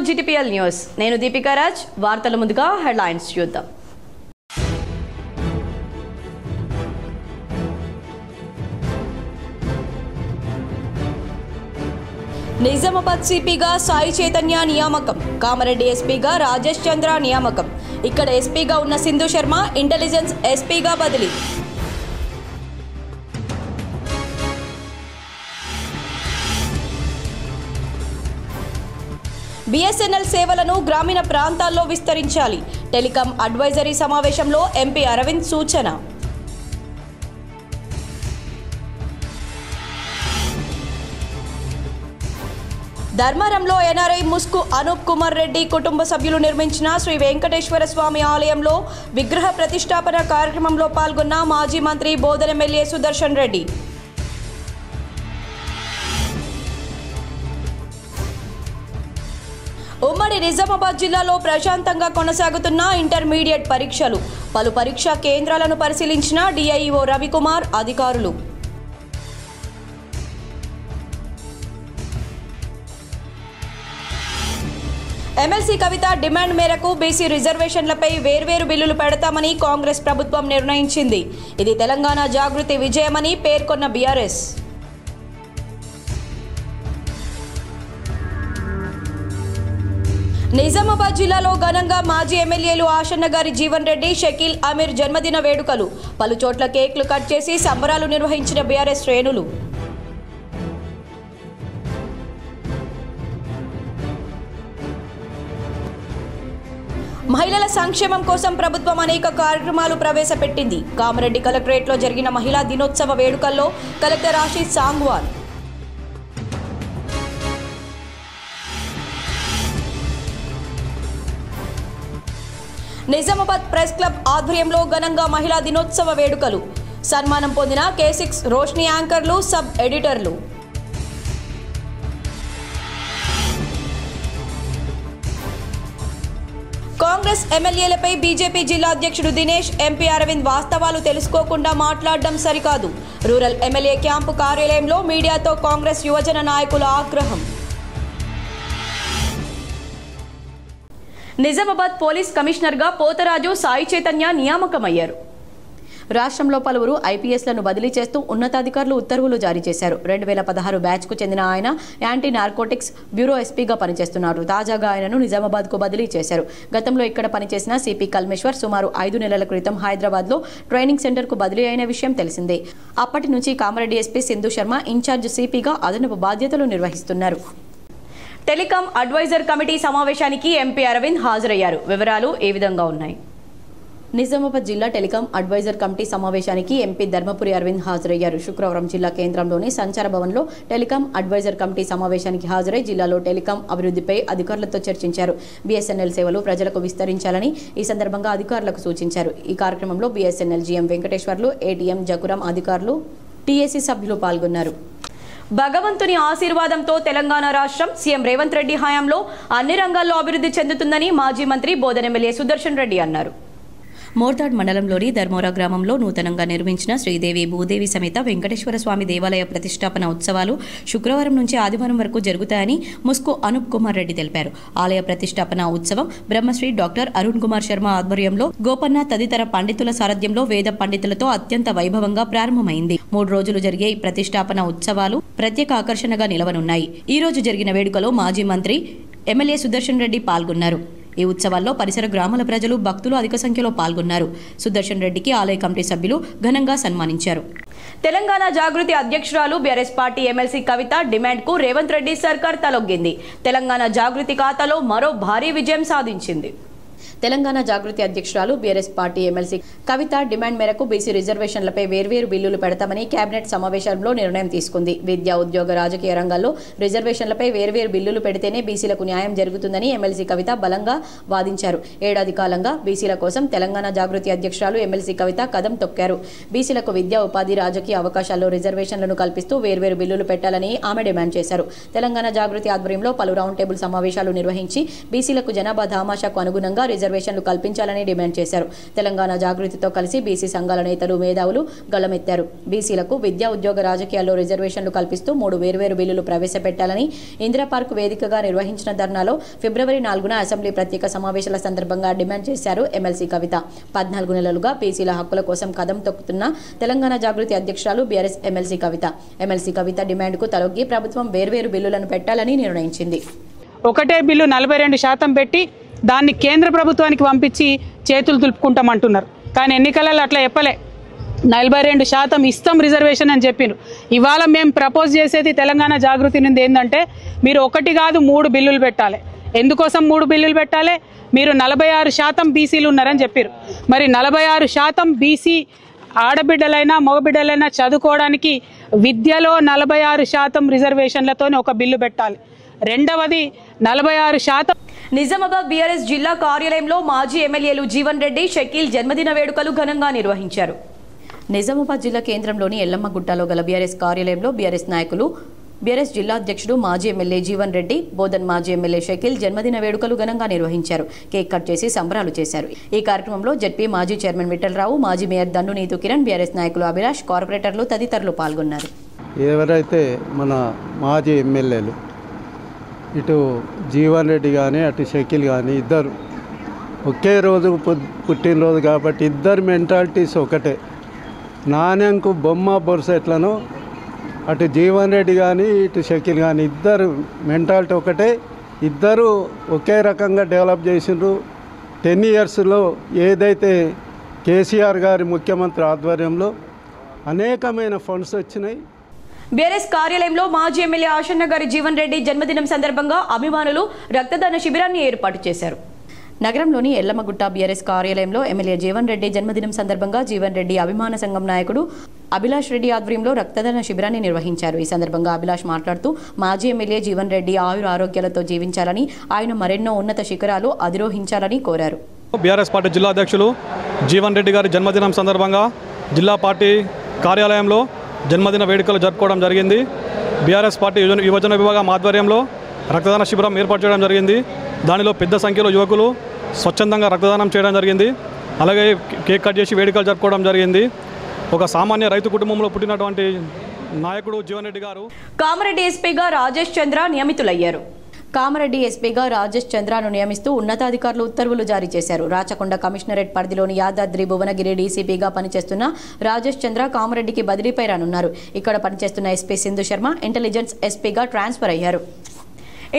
GTPL news. నేను దీపికా రాజ్. వార్తల ముందుగా హెడ్లైన్స్ చూద్దాం. నిజామాబాద్ సిపిగా సాయి చైతన్య నియామకం. కామారెడ్డి ఎస్పీగా రాజేష్ చంద్ర నియామకం. ఇక్కడ ఎస్పీగా ఉన్న సింధు శర్మ ఇంటెలిజెన్స్ ఎస్పీగా బదిలీ. BSNL సేవలను గ్రామీణ ప్రాంతాల్లో విస్తరించాలి. టెలికాం అడ్వైజరీ సమావేశంలో ఎంపీ అరవింద్ సూచన. ధర్మారంలో NRI ముస్కు అనూప్ కుమార్ రెడ్డి కుటుంబ సభ్యులు నిర్మించిన శ్రీ వెంకటేశ్వర స్వామి ఆలయంలో విగ్రహ ప్రతిష్టాపన కార్యక్రమంలో పాల్గొన్న మాజీ మంత్రి బోధన్ ఎమ్మెల్యే సుదర్శన్ రెడ్డి. ఉమ్మడి నిజామాబాద్ జిల్లాలో ప్రశాంతంగా కొనసాగుతున్న ఇంటర్మీడియట్ పరీక్షలు. పలు పరీక్షా కేంద్రాలను పరిశీలించిన DIO రవికుమార్ అధికారులు. MLC కవిత డిమాండ్ మేరకు BC రిజర్వేషన్లపై వేర్వేరు బిల్లులు పెడతామని కాంగ్రెస్ ప్రభుత్వం నిర్ణయించింది. ఇది తెలంగాణ జాగృతి విజయమని పేర్కొన్న BRS. నిజామాబాద్ జిల్లాలో ఘనంగా మాజీ ఎమ్మెల్యేలు ఆషన్న గారి జీవన్ రెడ్డి, షకీల్ అమీర్ జన్మదిన వేడుకలు. పలు చోట్ల కేక్లు కట్ చేసి సంబరాలు నిర్వహించిన BRS శ్రేణులు. మహిళల సంక్షేమం కోసం ప్రభుత్వం అనేక కార్యక్రమాలు ప్రవేశపెట్టింది. కామారెడ్డి కలెక్టరేట్లో జరిగిన మహిళా దినోత్సవ వేడుకల్లో collector Ashish Sangwan. Nizamabad press club ఆధ్వర్యంలో ఘనంగా మహిళా దినోత్సవ వేడుకలు. సన్మానం పొందిన K6 రోష్ని యాంకర్లు, సబ్ ఎడిటర్లు. కాంగ్రెస్ ఎమ్మెల్యేలపై బీజేపీ జిల్లా అధ్యక్షుడు దినేష్, ఎంపీ అరవింద్ వాస్తవాలు తెలుసుకోకుండా మాట్లాడడం సరికాదు. రూరల్ ఎమ్మెల్యే క్యాంపు కార్యాలయంలో మీడియాతో కాంగ్రెస్ యువజన నాయకుల ఆగ్రహం. నిజామాబాద్ పోలీస్ కమిషనర్గా పోతరాజు సాయి చైతన్య నియామకమయ్యారు. రాష్ట్రంలో పలువురు IPSలను బదిలీ చేస్తూ ఉన్నతాధికారులు ఉత్తర్వులు జారీ చేశారు. 2016 బ్యాచ్కు చెందిన ఆయన యాంటీ నార్కోటిక్స్ బ్యూరో ఎస్పీగా పనిచేస్తున్నారు. తాజాగా ఆయనను నిజామాబాద్కు బదిలీ చేశారు. గతంలో ఇక్కడ పనిచేసిన సిపి కల్మేశ్వర్ సుమారు 5 నెలల క్రితం హైదరాబాద్లో ట్రైనింగ్ సెంటర్కు బదిలీ అయిన విషయం తెలిసిందే. అప్పటి నుంచి కామారెడ్డి ఎస్పీ సింధు శర్మ ఇన్ఛార్జ్ సిపిగా అదనపు బాధ్యతలు నిర్వహిస్తున్నారు. టెలికాం అడ్వైజర్ కమిటీ సమావేశానికి ఎంపీ అరవింద్ హాజరయ్యారు. వివరాలు ఏ విధంగా ఉన్నాయి? నిజామాబాద్ జిల్లా టెలికాం అడ్వైజర్ కమిటీ సమావేశానికి ఎంపీ ధర్మపురి అరవింద్ హాజరయ్యారు. శుక్రవారం జిల్లా కేంద్రంలోని సంచార భవన్లో టెలికాం అడ్వైజర్ కమిటీ సమావేశానికి హాజరై జిల్లాలో టెలికాం అభివృద్ధిపై అధికారులతో చర్చించారు. BSNL సేవలు ప్రజలకు విస్తరించాలని ఈ సందర్భంగా అధికారులకు సూచించారు. ఈ కార్యక్రమంలో BSNL GM వెంకటేశ్వర్లు, ATM జకురం అధికారులు, TAC సభ్యులు పాల్గొన్నారు. భగవంతుని ఆశీర్వాదంతో తెలంగాణ రాష్ట్రం సీఎం రేవంత్ రెడ్డి హయాంలో అన్ని రంగాల్లో అభివృద్ధి చెందుతుందని మాజీ మంత్రి బోధన్ ఎమ్మెల్యే సుదర్శన్ రెడ్డి అన్నారు. మోర్తాడ్ మండలంలోని ధర్మోరా గ్రామంలో నూతనంగా నిర్మించిన శ్రీదేవి భూదేవి సమేత వెంకటేశ్వర స్వామి దేవాలయ ప్రతిష్టాపన ఉత్సవాలు శుక్రవారం నుంచి ఆదివారం వరకు జరుగుతాయని ముస్కు అనూప్ కుమార్ రెడ్డి తెలిపారు. ఆలయ ప్రతిష్టాపన ఉత్సవం బ్రహ్మశ్రీ డాక్టర్ అరుణ్ కుమార్ శర్మ ఆధ్వర్యంలో గోపన్న తదితర పండితుల సారథ్యంలో వేద పండితులతో అత్యంత వైభవంగా ప్రారంభమైంది. 3 రోజులు జరిగే ఈ ప్రతిష్టాపన ఉత్సవాలు ప్రత్యేక ఆకర్షణగా నిలవనున్నాయి. ఈ రోజు జరిగిన వేడుకలో మాజీ మంత్రి ఎమ్మెల్యే సుదర్శన్ రెడ్డి పాల్గొన్నారు. ఈ ఉత్సవాల్లో పరిసర గ్రామాల ప్రజలు, భక్తులు అధిక సంఖ్యలో పాల్గొన్నారు. సుదర్శన్ రెడ్డికి ఆలయ కమిటీ సభ్యులు ఘనంగా సన్మానించారు. తెలంగాణ జాగృతి అధ్యక్షురాలు BRS పార్టీ MLC కవిత డిమాండ్కు రేవంత్ రెడ్డి సర్కార్ తలొగ్గింది. తెలంగాణ జాగృతి ఖాతాలో మరో భారీ విజయం సాధించింది. తెలంగాణ జాగృతి అధ్యక్షురాలు BRS పార్టీ MLC కవిత డిమాండ్ మేరకు BC రిజర్వేషన్లపై వేర్వేరు బిల్లులు పెడతామని కేబినెట్ సమావేశంలో నిర్ణయం తీసుకుంది. విద్యా, ఉద్యోగ, రాజకీయ రంగాల్లో రిజర్వేషన్లపై వేర్వేరు బిల్లులు పెడితేనే బీసీలకు న్యాయం జరుగుతుందని MLC కవిత బలంగా వాదించారు. ఏడాది కాలంగా బీసీల కోసం తెలంగాణ జాగృతి అధ్యక్షురాలు MLC కవిత కదం తొక్కారు. బీసీలకు విద్యా, ఉపాధి, రాజకీయ అవకాశాల్లో రిజర్వేషన్లను కల్పిస్తూ వేర్వేరు బిల్లులు పెట్టాలని ఆమె డిమాండ్ చేశారు. తెలంగాణ జాగృతి ఆధ్వర్యంలో పలు రౌండ్ టేబుల్ సమావేశాలు నిర్వహించి బీసీలకు జనాభా దామాషాకు అనుగుణంగా రిజర్వేషన్లు కల్పించాలని డిమాండ్ చేశారు. తెలంగాణ జాగృతితో కలిసి బీసీ సంఘాల నేతలు మేధావులు గళమెత్తారు. బీసీలకు విద్యా ఉద్యోగ రాజకీయాల్లో రిజర్వేషన్లు కల్పిస్తూ 3 వేర్వేరు బిల్లులు ప్రవేశపెట్టాలని ఇందిరా పార్క్ వేదికగా నిర్వహించిన ధర్నాలో ఫిబ్రవరి 4న అసెంబ్లీ ప్రత్యేక సమావేశాల సందర్భంగా డిమాండ్ చేశారు ఎమ్మెల్సీ కవిత. 14 నెలలుగా బీసీల హక్కుల కోసం కదం తొక్కుతున్న తెలంగాణ జాగృతి అధ్యక్షురాలు బీఆర్ఎస్ ఎమ్మెల్సీ కవిత డిమాండ్కు తలొగ్గి ప్రభుత్వం వేర్వేరు బిల్లులను పెట్టాలని నిర్ణయించింది. ఒకటే బిల్లు 42% పెట్టి దాన్ని కేంద్ర ప్రభుత్వానికి పంపించి చేతులు దులుపుకుంటామంటున్నారు. కానీ ఎన్నికలలో అట్లా చెప్పలే. 42% ఇస్తాం రిజర్వేషన్ అని చెప్పినారు. ఇవాళ మేము ప్రపోజ్ చేసేది తెలంగాణ జాగృతి నుండి ఏంటంటే మీరు 1 కాదు 3 బిల్లులు పెట్టాలి. ఎందుకోసం 3 బిల్లులు పెట్టాలి? మీరు 46% బీసీలు ఉన్నారని చెప్పారు. మరి 46% బీసీ ఆడబిడ్డలైనా మగబిడ్డలైనా చదువుకోవడానికి విద్యలో 46% రిజర్వేషన్లతో ఒక బిల్లు పెట్టాలి. రెండవది 46%. నిజామాబాద్ బీఆర్ఎస్ జిల్లా కార్యాలయంలో మాజీ ఎమ్మెల్యేలు జీవన్ రెడ్డి, షకీల్ జన్మదిన వేడుకలు ఘనంగా నిర్వహించారు. నిజామాబాద్ జిల్లా కేంద్రంలోని ఎల్లమ్మగుట్టలో గల బీఆర్ఎస్ కార్యాలయంలో బీఆర్ఎస్ నాయకులు, బీఆర్ఎస్ జిల్లా అధ్యక్షుడు మాజీ ఎమ్మెల్యే జీవన్ రెడ్డి, బోధన్ మాజీ ఎమ్మెల్యే షకీల్ జన్మదిన వేడుకలు ఘనంగా నిర్వహించారు. కేక్ కట్ చేసి సంబరాలు చేశారు. ఈ కార్యక్రమంలో జెడ్పీ మాజీ చైర్మన్ విఠలరావు, మాజీ మేయర్ దండు నీతు కిరణ్, బీఆర్ఎస్ నాయకులు అభిలాష్, కార్పొరేటర్లు తదితరులు పాల్గొన్నారు. ఎవరైతే మన మాజీ ఎమ్మెల్యేలు ఇటు జీవన్ రెడ్డి కానీ అటు షకీల్ కానీ ఇద్దరు ఒకే రోజు పుట్టినరోజు కాబట్టి ఇద్దరు మెంటాలిటీస్ ఒకటే. నాణ్యంకు బొమ్మ బొరుస ఎట్లనో అటు జీవన్ రెడ్డి కానీ ఇటు షకీల్ కానీ ఇద్దరు మెంటాలిటీ ఒకటే. ఇద్దరు ఒకే రకంగా డెవలప్ చేసిండ్రు. 10 ఇయర్స్లో ఏదైతే కేసీఆర్ గారి ముఖ్యమంత్రి ఆధ్వర్యంలో అనేకమైన ఫండ్స్ వచ్చినాయి. బీఆర్ఎస్ కార్యాలయంలో మాజీ ఎమ్మెల్యే ఆశన్న గారి జీవన్ రెడ్డి జన్మదినం సందర్భంగా అభిమానులు రక్తదాన శిబిరాన్ని ఏర్పాటు చేశారు. నగరంలోని ఎల్లమ్మగుట్ట బీఆర్ఎస్ కార్యాలయంలో ఎమ్మెల్యే జీవన్ రెడ్డి జన్మదినం సందర్భంగా జీవన్ రెడ్డి అభిమాన సంఘం నాయకుడు అభిలాష్ రెడ్డి ఆధ్వర్యంలో రక్తదాన శిబిరాన్ని నిర్వహించారు. ఈ సందర్భంగా అభిలాష్ మాట్లాడుతూ మాజీ ఎమ్మెల్యే జీవన్ రెడ్డి ఆయుర ఆరోగ్యాలతో జీవించాలని, ఆయన మరెన్నో ఉన్నత శిఖరాలు అధిరోహించాలని కోరారు. బీఆర్ఎస్ పార్టీ జిల్లా అధ్యక్షులు జీవన్ రెడ్డి గారి జన్మదినం సందర్భంగా జిల్లా పార్టీ కార్యాలయంలో జన్మదిన వేడుకలు జరుపుకోవడం జరిగింది. బీఆర్ఎస్ పార్టీ యువజన విభాగం ఆధ్వర్యంలో రక్తదాన శిబిరం ఏర్పాటు చేయడం జరిగింది. దానిలో పెద్ద సంఖ్యలో యువకులు స్వచ్ఛందంగా రక్తదానం చేయడం జరిగింది. అలాగే కేక్ కట్ చేసి వేడుకలు జరుపుకోవడం జరిగింది. ఒక సామాన్య రైతు కుటుంబంలో పుట్టినటువంటి నాయకుడు జీవన్ రెడ్డి గారు కామారెడ్డి ఎస్పీగా రాజేష్ చంద్ర నియమితులయ్యారు. కామారెడ్డి ఎస్పీగా రాజేష్ చంద్రను నియమిస్తూ ఉన్నతాధికారులు ఉత్తర్వులు జారీ చేశారు. రాచకొండ కమిషనరేట్ పరిధిలోని యాదాద్రి భువనగిరి డీసీపీగా పనిచేస్తున్న రాజేష్ చంద్ర కామారెడ్డికి బదిలీపై రానున్నారు. ఇక్కడ పనిచేస్తున్న ఎస్పీ సింధు శర్మ ఇంటెలిజెన్స్ ఎస్పీగా ట్రాన్స్ఫర్ అయ్యారు.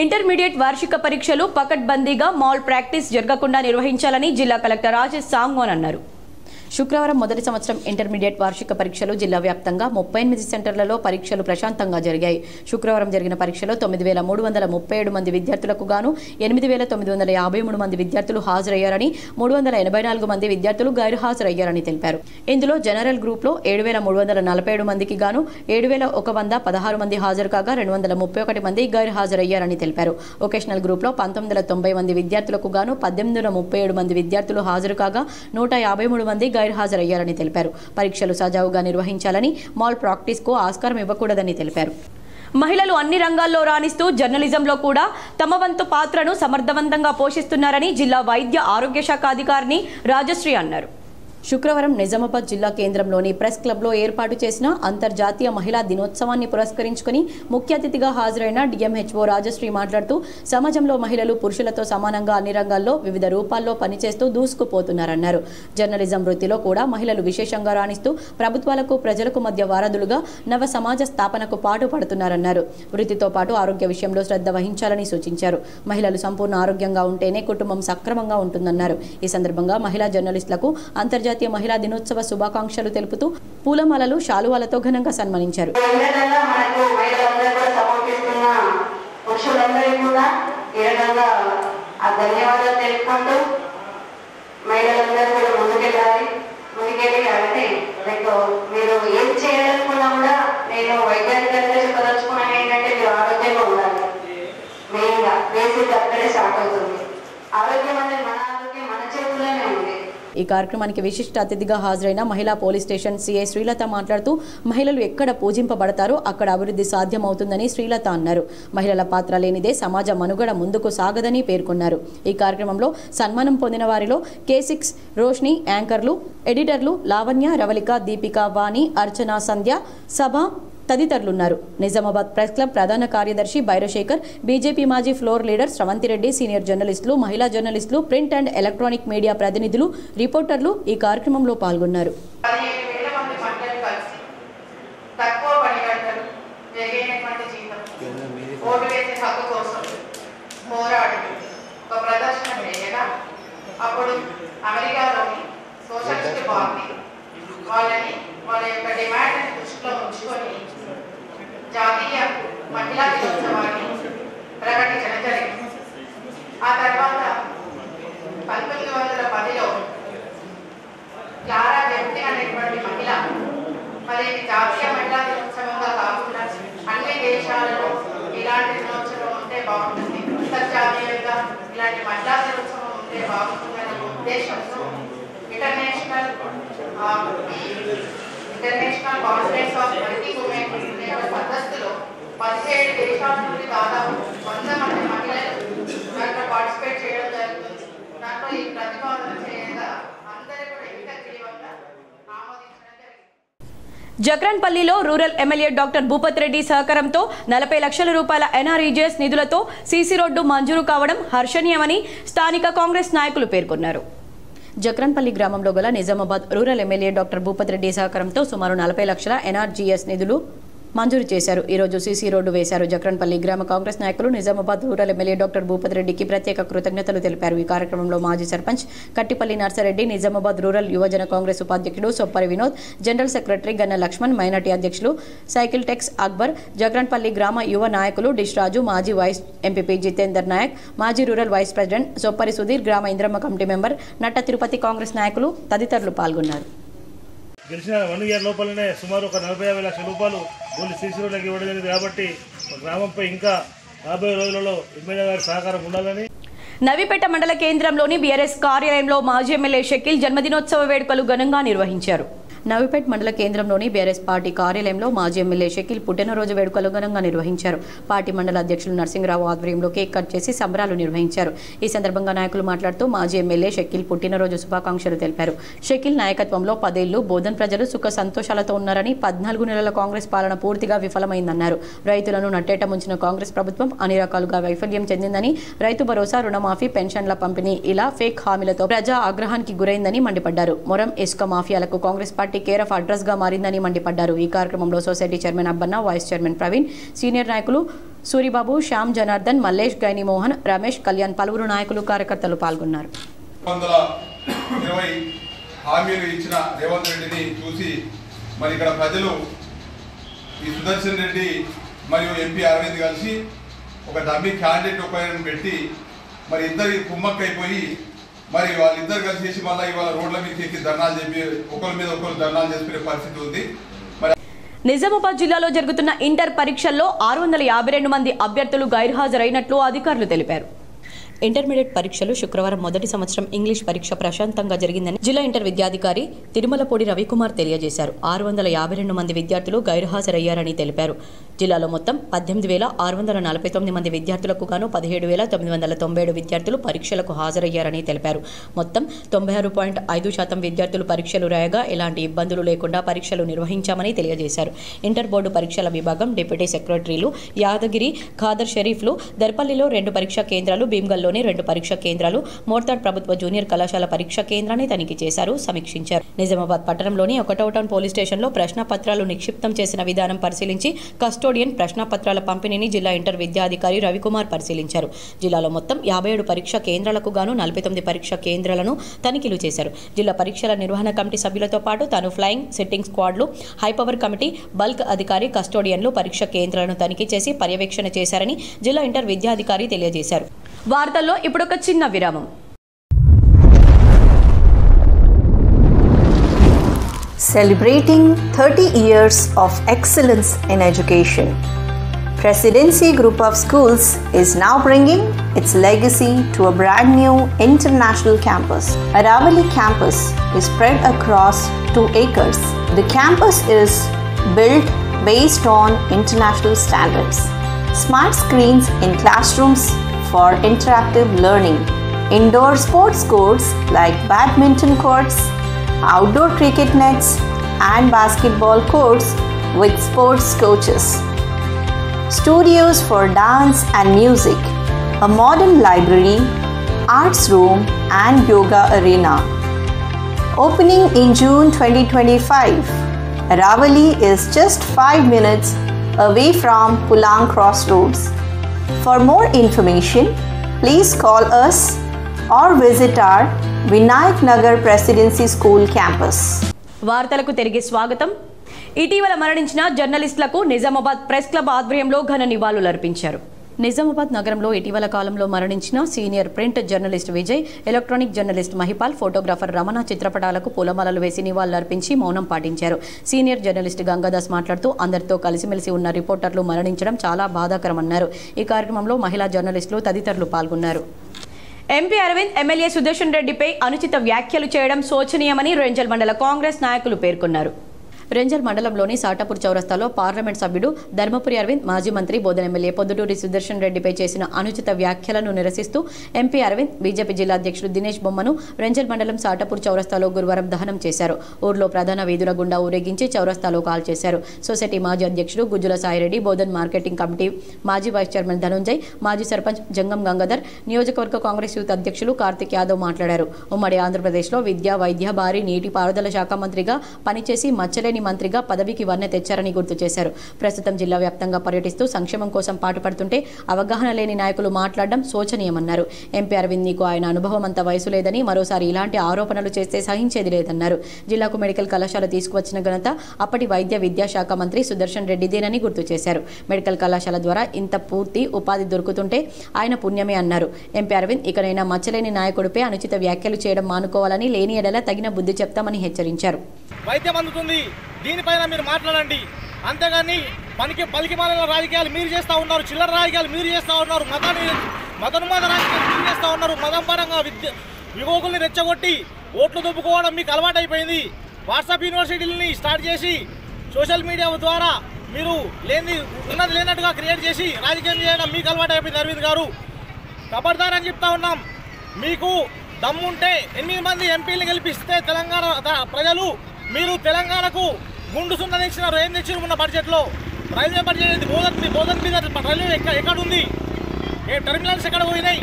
ఇంటర్మీడియట్ వార్షిక పరీక్షలు పకడ్బందీగా మాల్ ప్రాక్టీస్ జరగకుండా నిర్వహించాలని జిల్లా కలెక్టర్ రాజేష్ సాంగ్వాన్ అన్నారు. శుక్రవారం మొదటి సంవత్సరం ఇంటర్మీడియట్ వార్షిక పరీక్షలు జిల్లా వ్యాప్తంగా 38 సెంటర్లలో పరీక్షలు ప్రశాంతంగా జరిగాయి. శుక్రవారం జరిగిన పరీక్షలో 9337 మంది విద్యార్థులకు గాను 8953 మంది విద్యార్థులు హాజరయ్యారని, 384 మంది విద్యార్థులు గైర్హాజరయ్యారని తెలిపారు. ఇందులో జనరల్ గ్రూప్లో 7347 మందికి గాను 7116 మంది హాజరు కాగా 231 మంది గైర్హాజరయ్యారని తెలిపారు. వొకేషనల్ గ్రూప్లో 1990 మంది విద్యార్థులకు గాను 1837 మంది విద్యార్థులు హాజరు కాగా 153 మంది గైర్హాజరయ్యారని తెలిపారు. పరీక్షలు సజావుగా నిర్వహించాలని, మాల్ ప్రాక్టీస్కు ఆస్కారం ఇవ్వకూడదని తెలిపారు. మహిళలు అన్ని రంగాల్లో రాణిస్తూ జర్నలిజంలో కూడా తమ వంతు పాత్రను సమర్థవంతంగా పోషిస్తున్నారని జిల్లా వైద్య ఆరోగ్య శాఖ అధికారిని రాజశ్రీ అన్నారు. శుక్రవారం నిజామాబాద్ జిల్లా కేంద్రంలోని ప్రెస్ క్లబ్లో ఏర్పాటు చేసిన అంతర్జాతీయ మహిళా దినోత్సవాన్ని పురస్కరించుకుని ముఖ్య అతిథిగా హాజరైన డిఎంహెచ్ఓ రాజశ్రీ మాట్లాడుతూ సమాజంలో మహిళలు పురుషులతో సమానంగా అన్ని రంగాల్లో వివిధ రూపాల్లో పనిచేస్తూ దూసుకుపోతున్నారన్నారు. జర్నలిజం వృత్తిలో కూడా మహిళలు విశేషంగా రాణిస్తూ ప్రభుత్వాలకు ప్రజలకు మధ్య వారధులుగా నవ సమాజ స్థాపనకు పాటుపడుతున్నారన్నారు. వృత్తితో పాటు ఆరోగ్య విషయంలో శ్రద్ధ వహించాలని సూచించారు. మహిళలు సంపూర్ణ ఆరోగ్యంగా ఉంటేనే కుటుంబం సక్రమంగా ఉంటుందన్నారు. ఈ సందర్భంగా మహిళా జర్నలిస్టులకు అంతర్జాతీయ మహిళా దినోత్సవ శుభాకాంక్షలు తెలుపుతూ పూలమాలలు, శాలువాలతో ఘనంగా సన్మానించారు. ఈ కార్యక్రమానికి విశిష్ట అతిథిగా హాజరైన మహిళా పోలీస్ స్టేషన్ సిఐ శ్రీలత మాట్లాడుతూ మహిళలు ఎక్కడ పూజింపబడతారో అక్కడ అభివృద్ధి సాధ్యమవుతుందని శ్రీలత అన్నారు. మహిళల పాత్ర లేనిదే సమాజ మనుగడ ముందుకు సాగదని పేర్కొన్నారు. ఈ కార్యక్రమంలో సన్మానం పొందిన వారిలో K6 రోష్ని, యాంకర్లు, ఎడిటర్లు లావణ్య, రవళిక, దీపిక, వాణి, అర్చన, సంధ్య, సభ తదితరులున్నారు. నిజామాబాద్ ప్రెస్ క్లబ్ ప్రధాన కార్యదర్శి బైరశేఖర్, బీజేపీ మాజీ ఫ్లోర్ లీడర్ స్రవంతిరెడ్డి, సీనియర్ జర్నలిస్టులు, మహిళా జర్నలిస్టులు, ప్రింట్ అండ్ ఎలక్ట్రానిక్ మీడియా ప్రతినిధులు, రిపోర్టర్లు ఈ కార్యక్రమంలో పాల్గొన్నారు. జాతీయ మహిళా దినోత్సవాన్ని ప్రకటించడం జరిగింది. ఆ తర్వాత 1910లో క్లారా జెఫ్టీ అనేటువంటి మహిళ మరి జాతీయ మహిళా దినోత్సవంగా కాకుండా అన్ని దేశాలలో ఇలాంటి దినోత్సవం ఉంటే బాగుంటుంది, అంతర్జాతీయంగా ఇలాంటి మహిళా దినోత్సవం ఉంటే బాగుంటుందనే ఉద్దేశంతో international conference of working women సదస్సులో 17 దేశాల నుండి దాదాపు 100 మంది మహిళలు దాంట్లో పార్టిసిపేట్ చేయడం జరుగుతుంది. దాంట్లో ఈ ప్రతిపాదన చేయగా అందరూ కూడా ఏకగ్రీవంగా ఆమోదించడం జరిగింది. జక్రన్పల్లిలో rural MLA doctor Bhupat Reddy సహకారంతో 40 లక్షల రూపాయల NREGS నిధులతో సీసీ రోడ్డు మంజూరు కావడం హర్షణీయమని స్థానిక కాంగ్రెస్ నాయకులు పేర్కొన్నారు. జక్రన్పల్లి గ్రామంలో గల Nizamabad rural MLA doctor Bhupat Reddy సహకారంతో సుమారు 40 లక్షల NRGS నిధులు మంజూరు చేశారు. ఈ రోజు సీసీ రోడ్డు వేశారు. జక్రన్పల్లి గ్రామ కాంగ్రెస్ నాయకులు Nizamabad rural MLA doctor Bhupat రెడ్డికి ప్రత్యేక కృతజ్ఞతలు తెలిపారు. ఈ కార్యక్రమంలో మాజీ సర్పంచ్ కట్టిపల్లి నర్సారెడ్డి, నిజామాబాద్ రూరల్ యువజన కాంగ్రెస్ ఉపాధ్యక్షుడు Soppari Vinod, general secretary Ganna Laxman, minority అధ్యక్షులు సైకిల్ టెక్స్ అక్బర్, జక్రన్పల్లి గ్రామ యువ నాయకులు డిష్ రాజు, మాజీ వైస్ ఎంపీపీ జితేందర్ నాయక్, మాజీ రూరల్ వైస్ ప్రెసిడెంట్ సొప్పరి సుధీర్, గ్రామ ఇంద్రమ్మ కమిటీ మెంబర్ నట్ట తిరుపతి కాంగ్రెస్ నాయకులు తదితరులు పాల్గొన్నారు. గెలిచిన 1 ఇయర్ లోపలనే సుమారు ఒక 40-50 లక్షల రూపాయలు ఓన్లీ సీసీ రోడ్లకి ఇవ్వడం జరిగింది. కాబట్టి గ్రామంపై ఇంకా 50 రోజులలో ఎమ్మెల్యే గారి సహకారం ఉండాలని. నవీపేట మండల కేంద్రంలోని బీఆర్ఎస్ కార్యాలయంలో మాజీ ఎమ్మెల్యే షకీల్ జన్మదినోత్సవ వేడుకలు ఘనంగా నిర్వహించారు. నవీపేట్ మండల కేంద్రంలోని బీఆర్ఎస్ పార్టీ కార్యాలయంలో మాజీ ఎమ్మెల్యే షకీల్ పుట్టినరోజు వేడుకలు ఘనంగా నిర్వహించారు. పార్టీ మండల అధ్యక్షులు నరసింహరావు ఆధ్వర్యంలో కేక్ కట్ చేసి సంబరాలు నిర్వహించారు. ఈ సందర్భంగా నాయకులు మాట్లాడుతూ మాజీ ఎమ్మెల్యే షకీల్ పుట్టినరోజు శుభాకాంక్షలు తెలిపారు. షకీల్ నాయకత్వంలో 10 ఏళ్లు బోధన్ ప్రజలు సుఖ సంతోషాలతో ఉన్నారని, 14 నెలల కాంగ్రెస్ పాలన పూర్తిగా విఫలమైందన్నారు. రైతులను నట్టేట ముంచిన కాంగ్రెస్ ప్రభుత్వం అన్ని రకాలుగా వైఫల్యం చెందిందని, రైతు భరోసా, రుణమాఫీ, పెన్షన్ల పంపిణీ ఇలా ఫేక్ హామీలతో ప్రజా ఆగ్రహానికి గురైందని మండిపడ్డారు. మొరం ఇసుక మాఫియాలకు Congress party care of address గా మారిందని మండిపడ్డారు. ఈ కార్యక్రమంలో society chairman Abbanna, vice chairman Praveen, senior నాయకులు సూరిబాబు, శ్యామ్, జనార్దన్, మల్లేష్, గైని మోహన్, రమేష్, కళ్యాణ్, పలువురు నాయకులు కార్యకర్తలు పాల్గొన్నారు. 120 హామీలు ఇచ్చిన రేవంత్ రెడ్డిని చూసి మరి ఇక్కడ ప్రజలు ఈ సుదర్శన్ రెడ్డి మరియు ఎంపీ అరవింద్ కలిసి ఒక డమ్మీ క్యాండిడేట్ ఉపయోగం పెట్టి మరి ఇద్దరి కుమ్మక్కైపోయి మరి వాళ్ళిద్దరు కలిసి మళ్ళీ ఇవాళ రోడ్ల మీద ఎక్కి ధర్నాలు చెప్పి ఒకరి మీద ఒకరు ధర్నాలు చేసుకునే పరిస్థితి ఉంది. నిజామాబాద్ జిల్లాలో జరుగుతున్న ఇంటర్ పరీక్షల్లో 652 మంది అభ్యర్థులు గైర్హాజరైనట్లు అధికారులు తెలిపారు. ఇంటర్మీడియట్ పరీక్షలు శుక్రవారం మొదటి సంవత్సరం ఇంగ్లీష్ పరీక్ష ప్రశాంతంగా జరిగిందని జిల్లా ఇంటర్ విద్యాధికారి తిరుమలపూడి రవికుమార్ తెలియజేశారు. 652 మంది విద్యార్థులు గైర్హాజరయ్యారని తెలిపారు. జిల్లాలో మొత్తం 18,649 మంది విద్యార్థులకు గాను 17,997 విద్యార్థులు పరీక్షలకు హాజరయ్యారని తెలిపారు. మొత్తం 96.5% విద్యార్థులు పరీక్షలు రాయగా ఎలాంటి ఇబ్బందులు లేకుండా పరీక్షలు నిర్వహించామని తెలియజేశారు. ఇంటర్ బోర్డు పరీక్షల విభాగం డిప్యూటీ సెక్రటరీలు యాదగిరి, ఖాదర్ షరీఫ్లు దర్పల్లిలో 2 పరీక్షా కేంద్రాలు, భీమ్గల్లోని 2 పరీక్షా కేంద్రాలు, మోర్తాడ్ ప్రభుత్వ జూనియర్ కళాశాల పరీక్షా కేంద్రాన్ని తనిఖీ చేశారు, సమీక్షించారు. నిజామాబాద్ పట్టణంలోని 1వ టౌన్ పోలీస్ స్టేషన్లో ప్రశ్నపత్రాలు నిక్షిప్తం చేసిన విధానం పరిశీలించి కస్టోడియన్ ప్రశ్నపత్రాల పంపిణీని జిల్లా ఇంటర్ విద్యాధికారి రవికుమార్ పరిశీలించారు. జిల్లాలో మొత్తం 57 పరీక్షా కేంద్రాలకు గాను 49 పరీక్షా కేంద్రాలను తనిఖీలు చేశారు. జిల్లా పరీక్షల నిర్వహణ కమిటీ సభ్యులతో పాటు తాను ఫ్లయింగ్ సిట్టింగ్ స్క్వాడ్లు, హైపవర్ కమిటీ, బల్క్ అధికారి, కస్టోడియన్లు పరీక్షా కేంద్రాలను తనిఖీ చేసి పర్యవేక్షణ చేశారని జిల్లా ఇంటర్ విద్యాధికారి తెలియజేశారు. వార్తల్లో ఇప్పుడొక చిన్న విరామం. Celebrating 30 years of excellence in education. Presidency Group of Schools is now bringing its legacy to a brand new international campus. Aravali campus is spread across 2 acres. The campus is built based on international standards. Smart screens in classrooms for interactive learning. Indoor sports courts like badminton courts, outdoor cricket nets, and basketball courts with sports coaches. Studios for dance and music, a modern library, arts room, and yoga arena. Opening in June 2025, Aravali is just 5 minutes away from Pulang Crossroads. For more information, please call us or visit our Vinayak Nagar Presidency School campus. వార్తలకు తిరిగి స్వాగతం. ఇటీవల మరణించిన జర్నలిస్టులకు Nizamabad press club ఆధ్వర్యంలో ఘన నివాళులు అర్పించారు. నిజామాబాద్ నగరంలో ఇటీవల కాలంలో మరణించిన senior print journalist Vijay, electronic journalist Mahipal, photographer Ramana చిత్రపటాలకు పూలమాలలు వేసి నివాళులర్పించి మౌనం పాటించారు. సీనియర్ జర్నలిస్ట్ గంగాదాస్ మాట్లాడుతూ అందరితో కలిసిమెలిసి ఉన్న రిపోర్టర్లు మరణించడం చాలా బాధాకరమన్నారు. ఈ కార్యక్రమంలో మహిళా జర్నలిస్టులు తదితరులు పాల్గొన్నారు. ఎంపీ అరవింద్ ఎమ్మెల్యే సుదర్శన్ రెడ్డిపై అనుచిత వ్యాఖ్యలు చేయడం శోచనీయమని రెంజల్ మండల కాంగ్రెస్ నాయకులు పేర్కొన్నారు. రెంజల్ మండలంలోని సాటాపూర్ చౌరస్తాలో పార్లమెంట్ సభ్యుడు ధర్మపురి అరవింద్, మాజీ మంత్రి బోధన ఎమ్మెల్యే పొద్దుటూరి సుదర్శన్ రెడ్డిపై చేసిన అనుచిత వ్యాఖ్యలను నిరసిస్తూ ఎంపీ అరవింద్ బీజేపీ జిల్లా అధ్యక్షుడు దినేష్ బొమ్మను రెంజల్ మండలం సాటాపూర్ చౌరస్తాలో గురువారం దహనం చేశారు. ఊర్లో ప్రధాన వీధుల గుండా ఊరేగించి చౌరస్తాలో కాల్ చేశారు. సొసైటీ మాజీ అధ్యక్షుడు గుజ్జుల సాయిరెడ్డి, బోధన్ మార్కెటింగ్ కమిటీ మాజీ వైస్ చైర్మన్ ధనుంజయ్, మాజీ సర్పంచ్ జంగం గంగాధర్, నియోజకవర్గ కాంగ్రెస్ యూత్ అధ్యక్షులు కార్తిక్ యాదవ్ మాట్లాడారు. ఉమ్మడి ఆంధ్రప్రదేశ్లో విద్య, వైద్య, భారీ నీటి పారుదల శాఖ మంత్రిగా పనిచేసి మచ్చలేని మంత్రిగా పదవికి వన్నె తెచ్చారని గుర్తు చేశారు. ప్రస్తుతం జిల్లా వ్యాప్తంగా పర్యటిస్తూ సంక్షేమం కోసం పాటుపడుతుంటే అవగాహన లేని నాయకులు మాట్లాడడం శోచనీయమన్నారు. ఎంపీ అరవింద్ నీకు ఆయన అనుభవం అంత వయసు లేదని, మరోసారి ఇలాంటి ఆరోపణలు చేస్తే సహించేది లేదన్నారు. జిల్లాకు మెడికల్ కళాశాల తీసుకువచ్చిన ఘనత అప్పటి వైద్య విద్యాశాఖ మంత్రి సుదర్శన్ రెడ్డిదేనని గుర్తు చేశారు. మెడికల్ కళాశాల ద్వారా ఇంత పూర్తి ఉపాధి దొరుకుతుంటే ఆయన పుణ్యమే అన్నారు. ఎంపీ అరవింద్ ఇకనైనా మచ్చలేని నాయకుడిపై అనుచిత వ్యాఖ్యలు చేయడం మానుకోవాలని, లేని ఎడల తగిన బుద్ధి చెప్తామని హెచ్చరించారు. వైద్యం అందుతుంది, దీనిపైన మీరు మాట్లాడండి. అంతేగాని పలికిమాల రాజకీయాలు మీరు చేస్తూ ఉన్నారు, చిల్లర రాజకీయాలు మీరు చేస్తూ ఉన్నారు, మతోన్మాద రాజకీయాలు మీరు చేస్తూ ఉన్నారు. మతం పరంగా యువకుల్ని రెచ్చగొట్టి ఓట్లు దొబ్బుకోవడం మీకు అలవాటు అయిపోయింది. వాట్సాప్ యూనివర్సిటీలని స్టార్ట్ చేసి సోషల్ మీడియా ద్వారా మీరు ఉన్నది లేనట్టుగా క్రియేట్ చేసి రాజకీయం చేయడం మీకు అలవాటు అయిపోయింది. అరవింద్ గారు కబర్దారని చెప్తా ఉన్నాం. మీకు దమ్ముంటే 8 మంది ఎంపీలు గెలిపిస్తే తెలంగాణ ప్రజలు మీరు తెలంగాణకు గుండు సున్నా తెచ్చినారు. ఏం తెచ్చినారు? ఉన్న బడ్జెట్లో రైల్వే బడ్జెట్ బోధన్ మీద రైల్వే ఎక్కడుంది? టెర్మినల్స్ ఎక్కడ పోయినాయి?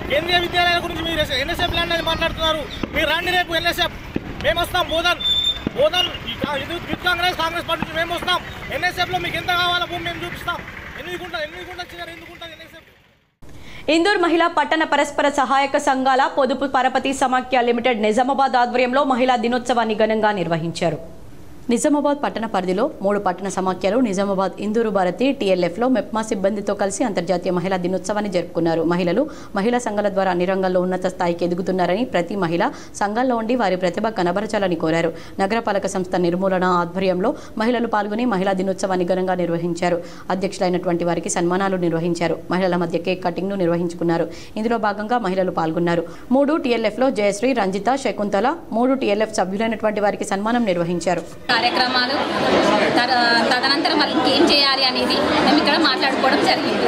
కేంద్రీయ విద్యాలయాల గురించి మీరు ఎన్ఎస్ఎఫ్ ల్యాండ్ అని మాట్లాడుతున్నారు. మీరు రండి రేపు ఎన్ఎస్ఎఫ్, మేము వస్తాం. బోధన్ యూత్ కాంగ్రెస్ పార్టీ నుంచి మేము వస్తాం. ఎన్ఎస్ఎఫ్లో మీకు ఎంత కావాలో భూమి మేము చూపిస్తాం. 8 గుంటలు చిన్నారు, ఎందుకు ఉంటుంది ఎన్ఎస్ఎఫ్? ఇందూర్ మహిళా పట్టణ పరస్పర సహాయక సంఘాల పొదుపు పరపతి సమాఖ్య లిమిటెడ్ నిజామాబాద్ ఆధ్వర్యంలో మహిళా దినోత్సవాన్ని ఘనంగా నిర్వహించారు. నిజామాబాద్ పట్టణ పరిధిలో 3 పట్టణ సమాఖ్యలు నిజామాబాద్ ఇందూరు భారతి టీఎల్ఎఫ్లో మెప్మా సిబ్బందితో కలిసి అంతర్జాతీయ మహిళా దినోత్సవాన్ని జరుపుకున్నారు. మహిళలు మహిళా సంఘాల ద్వారా అన్ని రంగాల్లో ఉన్నత స్థాయికి ఎదుగుతున్నారని, ప్రతి మహిళ సంఘాల్లో ఉండి వారి ప్రతిభ కనబరచాలని కోరారు. నగరపాలక సంస్థ నిర్మూలన ఆధ్వర్యంలో మహిళలు పాల్గొని మహిళా దినోత్సవాన్ని ఘనంగా నిర్వహించారు. అధ్యక్షులైనటువంటి వారికి సన్మానాలు నిర్వహించారు. మహిళల మధ్య కేక్ కటింగ్ను నిర్వహించుకున్నారు. ఇందులో భాగంగా మహిళలు పాల్గొన్నారు. 3 టీఎల్ఎఫ్లో జయశ్రీ, రంజిత, శకుంతల, 3 టీఎల్ఎఫ్ సభ్యులైనటువంటి వారికి సన్మానం నిర్వహించారు. కార్యక్రమాలు తదనంతరం వాళ్ళు ఇంకేం చేయాలి అనేది మేము ఇక్కడ మాట్లాడుకోవడం జరిగింది.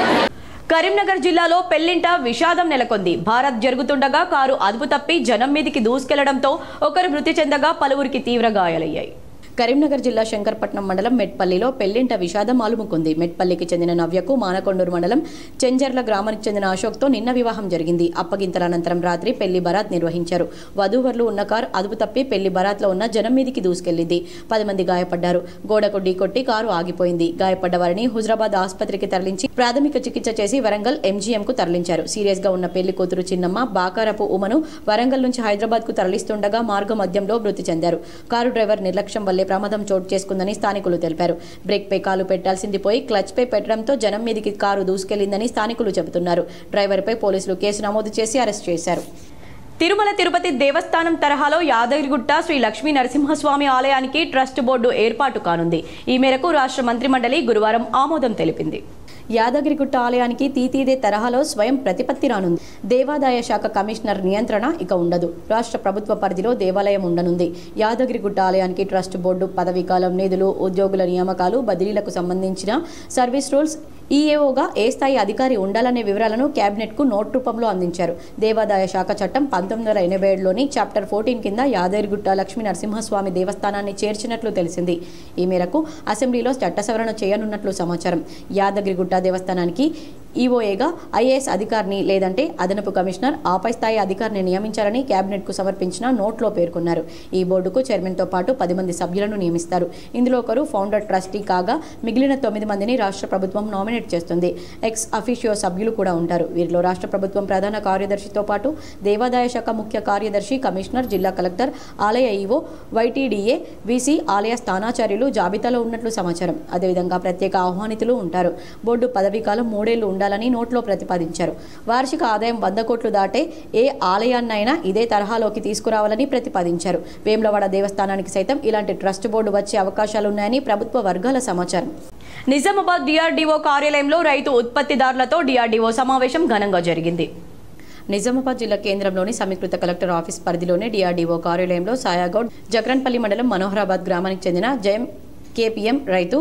కరీంనగర్ జిల్లాలో పెళ్లింట విషాదం నెలకొంది. భారత్ జరుగుతుండగా కారు అదుపు తప్పి జనం మీదికి దూసుకెళ్లడంతో ఒకరు మృతి చెందగా పలువురికి తీవ్ర గాయాలయ్యాయి. కరీంనగర్ జిల్లా శంకర్పట్నం మండలం మెట్పల్లిలో పెళ్లింట విషాదం అలుముకుంది. మెట్పల్లికి చెందిన నవ్యకు మానకొండూరు మండలం చెంజర్ల గ్రామానికి చెందిన అశోక్తో నిన్న వివాహం జరిగింది. అప్పగింతల అనంతరం రాత్రి పెళ్లి బరాత్ నిర్వహించారు. వధూవరులు ఉన్న కారు అదుపు తప్పి పెళ్లి బరాత్లో ఉన్న జనం మీదికి దూసుకెళ్లింది. 10 మంది గాయపడ్డారు. గోడకు ఢీకొట్టి కారు ఆగిపోయింది. గాయపడ్డ వారిని హుజరాబాద్ ఆసుపత్రికి తరలించి ప్రాథమిక చికిత్స చేసి వరంగల్ ఎంజీఎంకు తరలించారు. సీరియస్ గా ఉన్న పెళ్లి కూతురు చిన్నమ్మ బాకారపు ఉమను వరంగల్ నుంచి హైదరాబాద్ కు తరలిస్తుండగా మార్గ మధ్యంలో మృతి చెందారు. కారు డ్రైవర్ నిర్లక్ష్యం వల్లే ప్రమాదం చోటు చేసుకుందని స్థానికులు తెలిపారు. బ్రేక్ పై కాలు పెట్టాల్సింది పోయి క్లచ్ పై పెట్టడంతో జనం మీదికి కారు దూసుకెళ్లిందని స్థానికులు చెబుతున్నారు. డ్రైవర్ పై పోలీసులు కేసు నమోదు చేసి అరెస్ట్ చేశారు. తిరుమల తిరుపతి దేవస్థానం తరహాలో యాదగిరిగుట్ట శ్రీ లక్ష్మీ నరసింహస్వామి ఆలయానికి ట్రస్ట్ బోర్డు ఏర్పాటు కానుంది. ఈ మేరకు రాష్ట్ర మంత్రిమండలి గురువారం ఆమోదం తెలిపింది. యాదగిరిగుట్ట ఆలయానికి తీతీదే తరహాలో స్వయం ప్రతిపత్తి రానుంది. దేవాదాయ శాఖ కమిషనర్ నియంత్రణ ఇక ఉండదు. రాష్ట్ర ప్రభుత్వ పరిధిలో దేవాలయం ఉండనుంది. యాదగిరిగుట్ట ఆలయానికి ట్రస్ట్ బోర్డు పదవీకాలం, నిధులు, ఉద్యోగుల నియామకాలు, బదిలీలకు సంబంధించిన సర్వీస్ రూల్స్, ఈఏఓగా ఏ స్థాయి అధికారి ఉండాలనే వివరాలను కేబినెట్కు నోట్ రూపంలో అందించారు. దేవాదాయ శాఖ చట్టం 1987లోని చాప్టర్ 14 కింద యాదగిరిగుట్ట లక్ష్మీ నరసింహస్వామి దేవస్థానాన్ని చేర్చినట్లు తెలిసింది. ఈ మేరకు అసెంబ్లీలో చట్ట సవరణ చేయనున్నట్లు సమాచారం. యాదగిరిగుట్ట దేవస్థానానికి ఈఓఏగా ఐఏఎస్ అధికారిని లేదంటే అదనపు కమిషనర్, ఆపై స్థాయి అధికారిని నియమించాలని కేబినెట్కు సమర్పించిన నోట్లో పేర్కొన్నారు. ఈ బోర్డుకు చైర్మన్తో పాటు 10 మంది సభ్యులను నియమిస్తారు. ఇందులో ఒకరు ఫౌండర్ ట్రస్టీ కాగా మిగిలిన 9 మందిని రాష్ట్ర ప్రభుత్వం నామినేట్ చేస్తుంది. ఎక్స్ అఫీషియో సభ్యులు కూడా ఉంటారు. వీరిలో రాష్ట్ర ప్రభుత్వం ప్రధాన కార్యదర్శితో పాటు దేవాదాయ శాఖ ముఖ్య కార్యదర్శి, కమిషనర్, జిల్లా కలెక్టర్, ఆలయ ఈవో, వైటీడీఏ, వీసీ, ఆలయ స్థానాచార్యులు జాబితాలో ఉన్నట్లు సమాచారం. అదేవిధంగా ప్రత్యేక ఆహ్వానితులు ఉంటారు. బోర్డు పదవీకాలం 3 ఏళ్లు ఉండాలని నోట్లో ప్రతిపాదించారు. వార్షిక ఆదాయం 100 కోట్లు దాటే ఏ ఆలయాన్నైనా ఇదే తరహాలోకి తీసుకురావాలని ప్రతిపాదించారు. వేములవాడ దేవస్థానానికి సైతం ఇలాంటి ట్రస్ట్ బోర్డు వచ్చే అవకాశాలున్నాయని ప్రభుత్వ వర్గాల సమాచారం. నిజామాబాద్ డిఆర్డీఓ కార్యాలయంలో రైతు ఉత్పత్తిదారులతో డిఆర్డీఓ సమావేశం ఘనంగా జరిగింది. నిజామాబాద్ జిల్లా కేంద్రంలోని సమీకృత కలెక్టర్ ఆఫీస్ పరిధిలోని డిఆర్డీఓ కార్యాలయంలో సాయాగౌడ్, జక్రన్పల్లి మండలం మనోహరాబాద్ గ్రామానికి చెందిన జయం కేపీఎం రైతు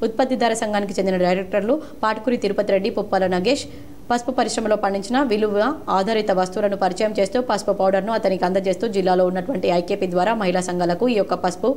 ఉత్పత్తిదార సంఘానికి చెందిన డైరెక్టర్లు పాటుకురి తిరుపతి రెడ్డి, పుప్పాల నగేష్ పసుపు పరిశ్రమలో పండించిన విలువ ఆధారిత వస్తువులను పరిచయం చేస్తూ పసుపు పౌడర్ను అతనికి అందజేస్తూ జిల్లాలో ఉన్నటువంటి ఐకేపీ ద్వారా మహిళా సంఘాలకు ఈ యొక్క పసుపు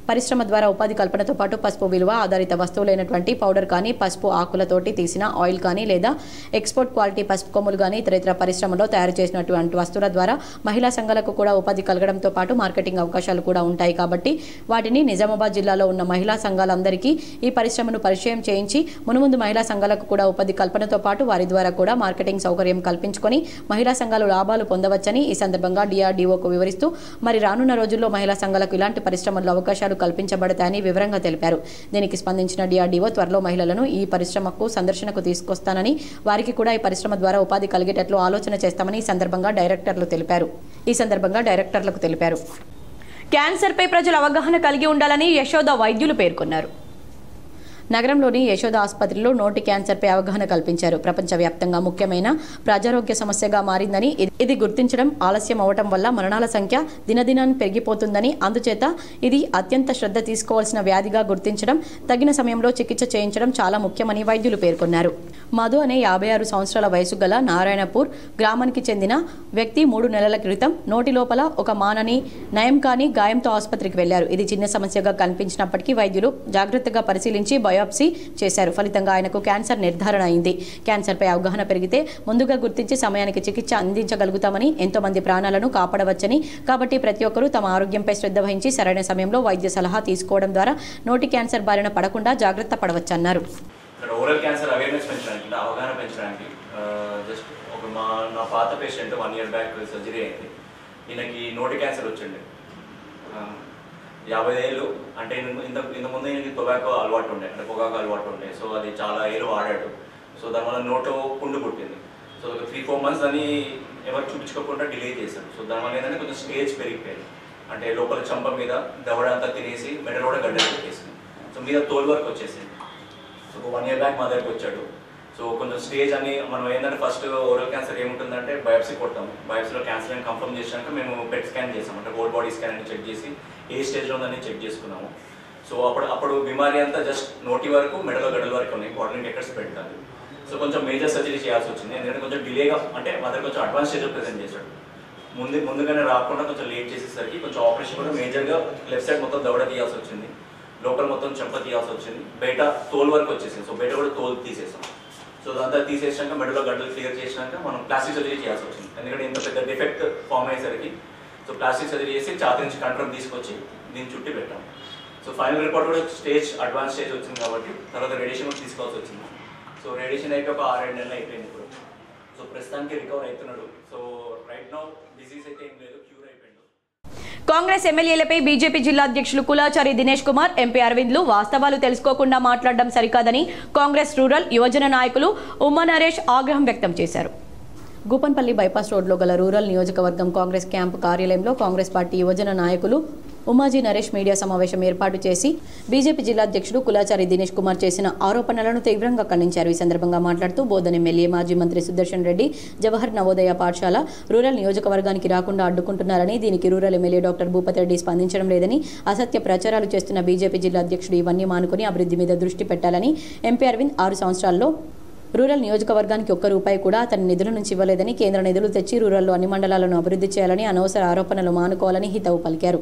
పరిశ్రమ ద్వారా ఉపాధి కల్పనతో పాటు పసుపు విలువ ఆధారిత వస్తువులైనటువంటి పౌడర్ కానీ, పసుపు ఆకులతోటి తీసిన ఆయిల్ కానీ, లేదా ఎక్స్పోర్ట్ క్వాలిటీ పసుపు కొమ్ములు కానీ ఇతర పరిశ్రమలో తయారు చేసినటువంటి వస్తువుల ద్వారా మహిళా సంఘాలకు కూడా ఉపాధి కలగడంతో పాటు మార్కెటింగ్ అవకాశాలు కూడా ఉంటాయి. కాబట్టి వాటిని నిజామాబాద్ జిల్లాలో ఉన్న మహిళా సంఘాలందరికీ ఈ పరిశ్రమను పరిచయం చేయించి మునుముందు మహిళా సంఘాలకు కూడా ఉపాధి కల్పనతో పాటు వారి ద్వారా కూడా మార్కెటింగ్ సౌకర్యం కల్పించుకొని మహిళా సంఘాలు లాభాలు పొందవచ్చని ఈ సందర్భంగా డిఆర్డీఓకు వివరిస్తూ మరి రానున్న రోజుల్లో మహిళా సంఘాలకు ఇలాంటి పరిశ్రమల్లో అవకాశాలు కల్పించబడతాయని వివరంగా తెలిపారు. దీనికి స్పందించిన డిఆర్డీఓ త్వరలో మహిళలను ఈ పరిశ్రమకు సందర్శనకు తీసుకొస్తానని, వారికి కూడా ఈ పరిశ్రమ ద్వారా ఉపాధి కలిగేటట్లు ఆలోచన చేస్తామని ఈ సందర్భంగా డైరెక్టర్లకు తెలిపారు. క్యాన్సర్పై ప్రజలు అవగాహన కలిగి ఉండాలని యశోద వైద్యులు పేర్కొన్నారు. నగరంలోని యశోద ఆసుపత్రిలో నోటి క్యాన్సర్పై అవగాహన కల్పించారు. ప్రపంచవ్యాప్తంగా ముఖ్యమైన ప్రజారోగ్య సమస్యగా మారిందని, ఇది గుర్తించడం ఆలస్యం అవటం వల్ల మరణాల సంఖ్య దినదినాన్ని పెరిగిపోతుందని, అందుచేత ఇది అత్యంత శ్రద్ధ తీసుకోవాల్సిన వ్యాధిగా గుర్తించడం, తగిన సమయంలో చికిత్స చేయించడం చాలా ముఖ్యమని వైద్యులు పేర్కొన్నారు. మధు అనే 56 సంవత్సరాల వయసు గల నారాయణపూర్ గ్రామానికి చెందిన వ్యక్తి 3 నెలల క్రితం నోటి లోపల ఒక మానని నయం కాని గాయంతో ఆసుపత్రికి వెళ్లారు. ఇది చిన్న సమస్యగా కనిపించినప్పటికీ వైద్యులు జాగ్రత్తగా పరిశీలించి బయాప్సీ చేశారు. ఫలితంగా ఆయనకు క్యాన్సర్ నిర్ధారణ అయింది. క్యాన్సర్పై అవగాహన పెరిగితే ముందుగా గుర్తించి సమయానికి చికిత్స అందించగలుగుతామని, ఎంతో మంది ప్రాణాలను కాపాడవచ్చని, కాబట్టి ప్రతి ఒక్కరూ తమ ఆరోగ్యంపై శ్రద్ధ వహించి సరైన సమయంలో వైద్య సలహా తీసుకోవడం ద్వారా నోటి క్యాన్సర్ బారిన పడకుండా జాగ్రత్త పడవచ్చన్నారు. ఓరల్ క్యాన్సర్ అవేర్నెస్ పెంచడానికి, అవగాహన పెంచడానికి జస్ట్ నా పాత పేషెంట్ 1 year బ్యాక్ సర్జరీ అయింది. ఈయనకి నోటి క్యాన్సర్ వచ్చింది. 50 ఏళ్ళు అంటే ఇంతకుముందు ఈయనకి టొబాకో అలవాటు ఉండే, అంటే పొగాకు అలవాటు ఉండే. సో అది చాలా ఏళ్ళు వాడాడు. సో దానివల్ల నోట్లో పుండు పుట్టింది. సో 3-4 months అని ఎవరు చూపించుకోకుండా డిలే చేశారు. సో దానివల్ల ఏంటంటే కొంచెం స్టేజ్ పెరిగిపోయింది. అంటే లోపల చంప మీద దవడ అంతా తినేసి మెడలో కూడా గడ్డలు పెట్టేసింది. సో మీద తోలు వరకు వచ్చేసింది. సో 1 year బ్యాక్ మా దగ్గరికి వచ్చాడు. సో కొంచెం స్టేజ్ అని మనం ఏంటంటే ఫస్ట్ ఓరల్ క్యాన్సర్ ఏముంటుందంటే బయాప్సీ కొడతాము. బయాప్సీలో క్యాన్సర్ అని కన్ఫర్మ్ చేసినాక మేము పెట్ స్కాన్ చేసాం, అంటే హోల్ బాడీ స్కాన్ అని చెక్ చేసి ఏ స్టేజ్లో ఉందని చెక్ చేసుకున్నాము. సో అప్పుడు బిమారీ అంతా జస్ట్ నోటి వరకు మెడలో గడ్డల వరకు ఉన్నాయి, బాడీని ఎక్కడ స్ప్రెడ్ కాదు. సో కొంచెం మేజర్ సర్జరీ చేయాల్సి వచ్చింది. ఎందుకంటే కొంచెం డిలేగా, అంటే మా దగ్గర కొంచెం అడ్వాన్స్ స్టేజ్లో ప్రెజెంట్ చేశాడు. ముందుగానే రాకుండా కొంచెం లేట్ చేసేసరికి కొంచెం ఆపరేషన్ కూడా మేజర్గా లెఫ్ట్ సైడ్ మొత్తం దవడ తీయాల్సి వచ్చింది, లోపల మొత్తం చెంప తీయాల్సి వచ్చింది, బయట తోలు వరకు వచ్చేసింది. సో బయట కూడా తోలు తీసేసాం. సో అదంతా తీసేసాక మెడలో గడ్డలు క్లియర్ చేసినాక మనం ప్లాస్టిక్ సర్జరీ చేయాల్సి వచ్చింది. ఎందుకంటే ఇంత పెద్ద డిఫెక్ట్ ఫామ్ అయ్యేసరికి సో ప్లాస్టిక్ సర్జరీ చేసి ఛాతీ నుంచి కంట్రోల్ తీసుకొచ్చి దీన్ని చుట్టి పెట్టాం. సో ఫైనల్ రిపోర్ట్ కూడా అడ్వాన్స్ స్టేజ్ వచ్చింది కాబట్టి తర్వాత రేడియేషన్ కూడా తీసుకోవాల్సి వచ్చింది. సో రేడియేషన్ అయితే ఒక 6-7 నెలలు అయిపోయింది ఇప్పుడు. సో ప్రస్తుతానికి రికవర్ అవుతున్నాడు. సో రైట్ నౌ డిసీజ్ అయితే ఏం లేదు, క్యూర్ అయిపోయింది. కాంగ్రెస్ ఎమ్మెల్యేలపై బీజేపీ జిల్లా అధ్యక్షులు కులాచారి దినేష్ కుమార్, ఎంపీ అరవింద్లు వాస్తవాలు తెలుసుకోకుండా మాట్లాడడం సరికాదని కాంగ్రెస్ రూరల్ యువజన నాయకులు ఉమ్మా నరేష్ ఆగ్రహం వ్యక్తం చేశారు. గూపన్పల్లి బైపాస్ రోడ్లో గల రూరల్ నియోజకవర్గం కాంగ్రెస్ క్యాంపు కార్యాలయంలో కాంగ్రెస్ పార్టీ యువజన నాయకులు ఉమాజీ నరేష్ మీడియా సమావేశం ఏర్పాటు చేసి బీజేపీ జిల్లా అధ్యక్షుడు కులాచారి దినేష్ కుమార్ చేసిన ఆరోపణలను తీవ్రంగా ఖండించారు. ఈ సందర్భంగా మాట్లాడుతూ బోధన్ ఎమ్మెల్యే మాజీ మంత్రి సుదర్శన్ రెడ్డి జవహర్ నవోదయ పాఠశాల రూరల్ నియోజకవర్గానికి రాకుండా అడ్డుకుంటున్నారని, దీనికి rural MLA doctor Bhupathi Reddy స్పందించడం లేదని, అసత్య ప్రచారాలు చేస్తున్న బీజేపీ జిల్లా అధ్యక్షుడు ఇవన్నీ మానుకుని అభివృద్ధి మీద దృష్టి పెట్టాలని, ఎంపీ అరవింద్ 6 సంవత్సరాల్లో రూరల్ నియోజకవర్గానికి ₹1 కూడా అతని నిధుల నుంచి ఇవ్వలేదని, కేంద్ర నిధులు తెచ్చి రూరల్లో అన్ని మండలాలను అభివృద్ధి చేయాలని, అనవసర ఆరోపణలు మానుకోవాలని హితవు పలికారు.